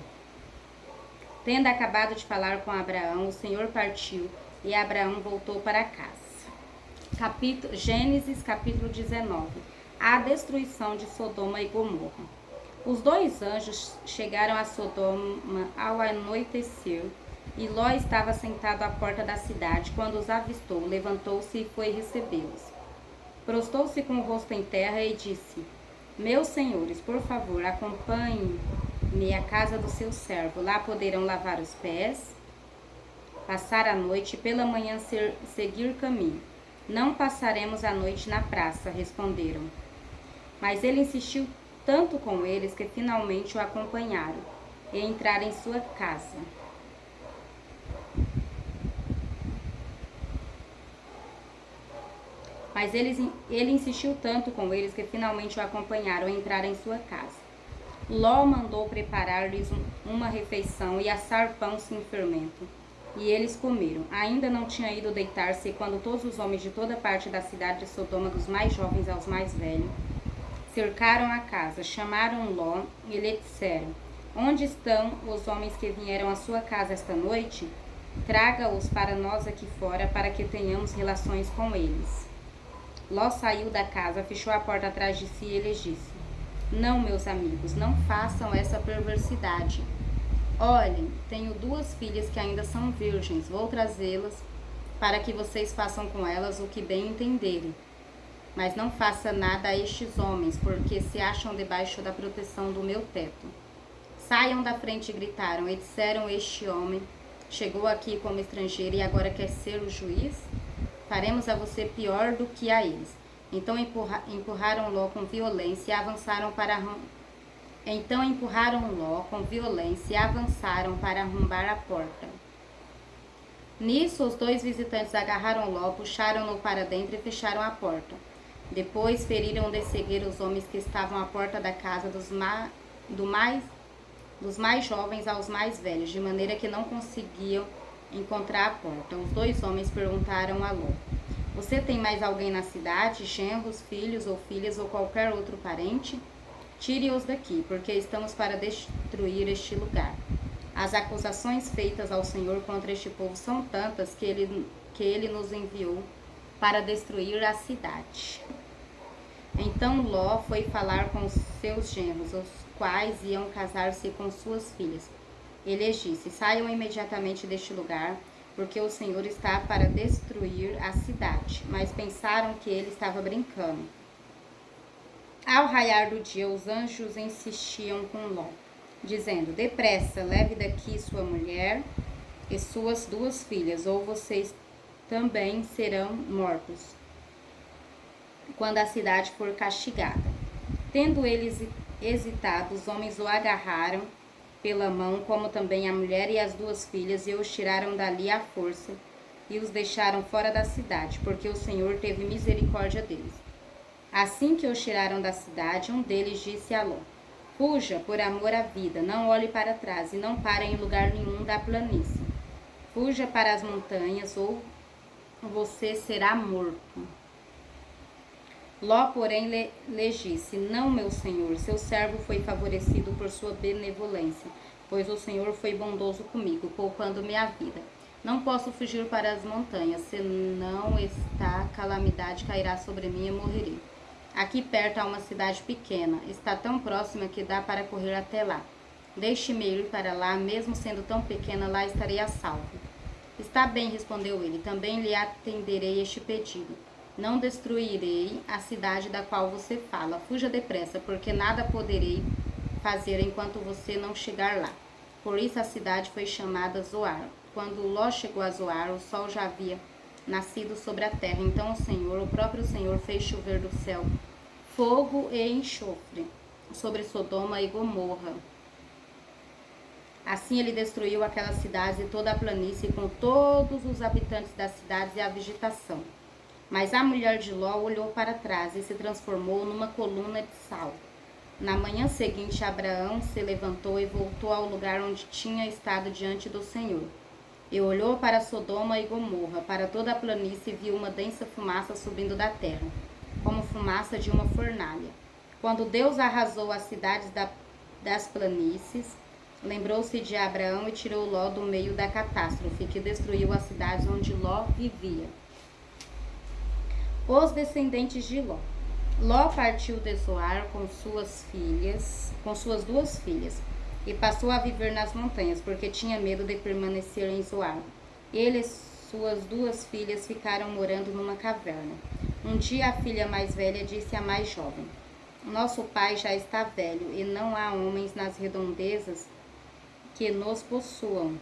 Tendo acabado de falar com Abraão, o Senhor partiu e Abraão voltou para casa. Gênesis capítulo 19. A destruição de Sodoma e Gomorra. Os 2 anjos chegaram a Sodoma ao anoitecer, e Ló estava sentado à porta da cidade. Quando os avistou, levantou-se e foi recebê-los. Prostou-se com o rosto em terra e disse: meus senhores, por favor, acompanhem-me à casa do seu servo. Lá poderão lavar os pés, passar a noite e pela manhã seguir caminho. Não passaremos a noite na praça, responderam. Mas ele insistiu tanto com eles que finalmente o acompanharam e entraram em sua casa. Mas ele insistiu tanto com eles que finalmente o acompanharam e entraram em sua casa. Ló mandou preparar-lhes uma refeição e assar pão sem fermento. E eles comeram. Ainda não tinha ido deitar-se quando todos os homens de toda parte da cidade de Sodoma, dos mais jovens aos mais velhos, cercaram a casa. Chamaram Ló e lhe disseram: onde estão os homens que vieram à sua casa esta noite? Traga-os para nós aqui fora, para que tenhamos relações com eles. Ló saiu da casa, fechou a porta atrás de si e lhes disse: não, meus amigos, não façam essa perversidade. Olhem, tenho 2 filhas que ainda são virgens. Vou trazê-las para que vocês façam com elas o que bem entenderem. Mas não faça nada a estes homens, porque se acham debaixo da proteção do meu teto. Saiam da frente, gritaram, e disseram: este homem chegou aqui como estrangeiro e agora quer ser o juiz? Faremos a você pior do que a eles. Então empurraram Ló com violência e avançaram para arrombar a porta. Nisso, os 2 visitantes agarraram Ló, puxaram-no para dentro e fecharam a porta. Depois feriram de cegueira os homens que estavam à porta da casa, dos mais jovens aos mais velhos, de maneira que não conseguiam encontrar a porta. Os 2 homens perguntaram a Ló: Você tem mais alguém na cidade, genros, filhos ou filhas ou qualquer outro parente? Tire-os daqui, porque estamos para destruir este lugar. As acusações feitas ao Senhor contra este povo são tantas que ele nos enviou para destruir a cidade. Então Ló foi falar com os seus genros, os quais iam casar-se com suas filhas. Ele lhes disse: Saiam imediatamente deste lugar, porque o Senhor está para destruir a cidade. Mas pensaram que ele estava brincando. Ao raiar do dia, os anjos insistiam com Ló, dizendo: Depressa, leve daqui sua mulher e suas 2 filhas, ou vocês também serão mortos quando a cidade for castigada. Tendo eles hesitado, os homens o agarraram pela mão, como também a mulher e as 2 filhas, e os tiraram dali à força, e os deixaram fora da cidade, porque o Senhor teve misericórdia deles. Assim que os tiraram da cidade, um deles disse a Ló: Fuja por amor à vida, não olhe para trás, e não pare em lugar nenhum da planície. Fuja para as montanhas, ou você será morto. Ló, porém, lhe disse: Não, meu senhor, seu servo foi favorecido por sua benevolência, pois o Senhor foi bondoso comigo, poupando-me a vida. Não posso fugir para as montanhas, senão esta calamidade cairá sobre mim e morrerei. Aqui perto há uma cidade pequena, está tão próxima que dá para correr até lá. Deixe-me ir para lá, mesmo sendo tão pequena, lá estarei a salvo. Está bem, respondeu ele, também lhe atenderei este pedido. Não destruirei a cidade da qual você fala. Fuja depressa, porque nada poderei fazer enquanto você não chegar lá. Por isso a cidade foi chamada Zoar. Quando Ló chegou a Zoar, o sol já havia nascido sobre a terra. Então o próprio Senhor, fez chover do céu fogo e enxofre sobre Sodoma e Gomorra. Assim ele destruiu aquelas cidades e toda a planície, com todos os habitantes das cidades e a vegetação. Mas a mulher de Ló olhou para trás e se transformou numa coluna de sal. Na manhã seguinte, Abraão se levantou e voltou ao lugar onde tinha estado diante do Senhor. E olhou para Sodoma e Gomorra, para toda a planície, e viu uma densa fumaça subindo da terra, como fumaça de uma fornalha. Quando Deus arrasou as cidades das planícies, lembrou-se de Abraão e tirou Ló do meio da catástrofe, que destruiu as cidades onde Ló vivia. Os descendentes de Ló. Ló partiu de Zoar com suas 2 filhas, e passou a viver nas montanhas, porque tinha medo de permanecer em Zoar. Ele e suas 2 filhas ficaram morando numa caverna. Um dia a filha mais velha disse à mais jovem: Nosso pai já está velho, e não há homens nas redondezas que nos possuam.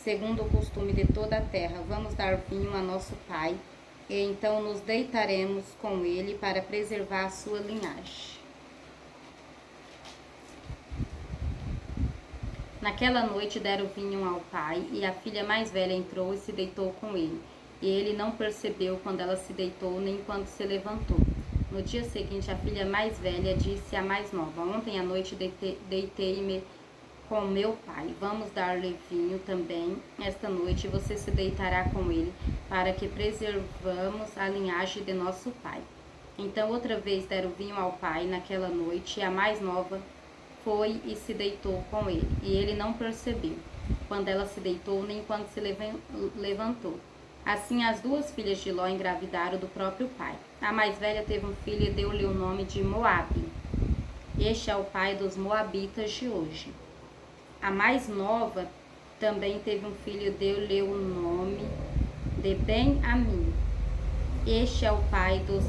Segundo o costume de toda a terra, vamos dar vinho a nosso pai, e então nos deitaremos com ele para preservar a sua linhagem. Naquela noite deram vinho ao pai, e a filha mais velha entrou e se deitou com ele. E ele não percebeu quando ela se deitou, nem quando se levantou. No dia seguinte, a filha mais velha disse à mais nova: Ontem à noite deitei-me com meu pai. Vamos dar-lhe vinho também esta noite, e você se deitará com ele, para que preservamos a linhagem de nosso pai. Então outra vez deram vinho ao pai naquela noite, e a mais nova foi e se deitou com ele, e ele não percebeu quando ela se deitou, nem quando se levantou. Assim as 2 filhas de Ló engravidaram do próprio pai. A mais velha teve um filho e deu-lhe o nome de Moabe. Este é o pai dos moabitas de hoje. A mais nova também teve um filho e deu-lhe o nome de Ben-Amim. Este é o pai dos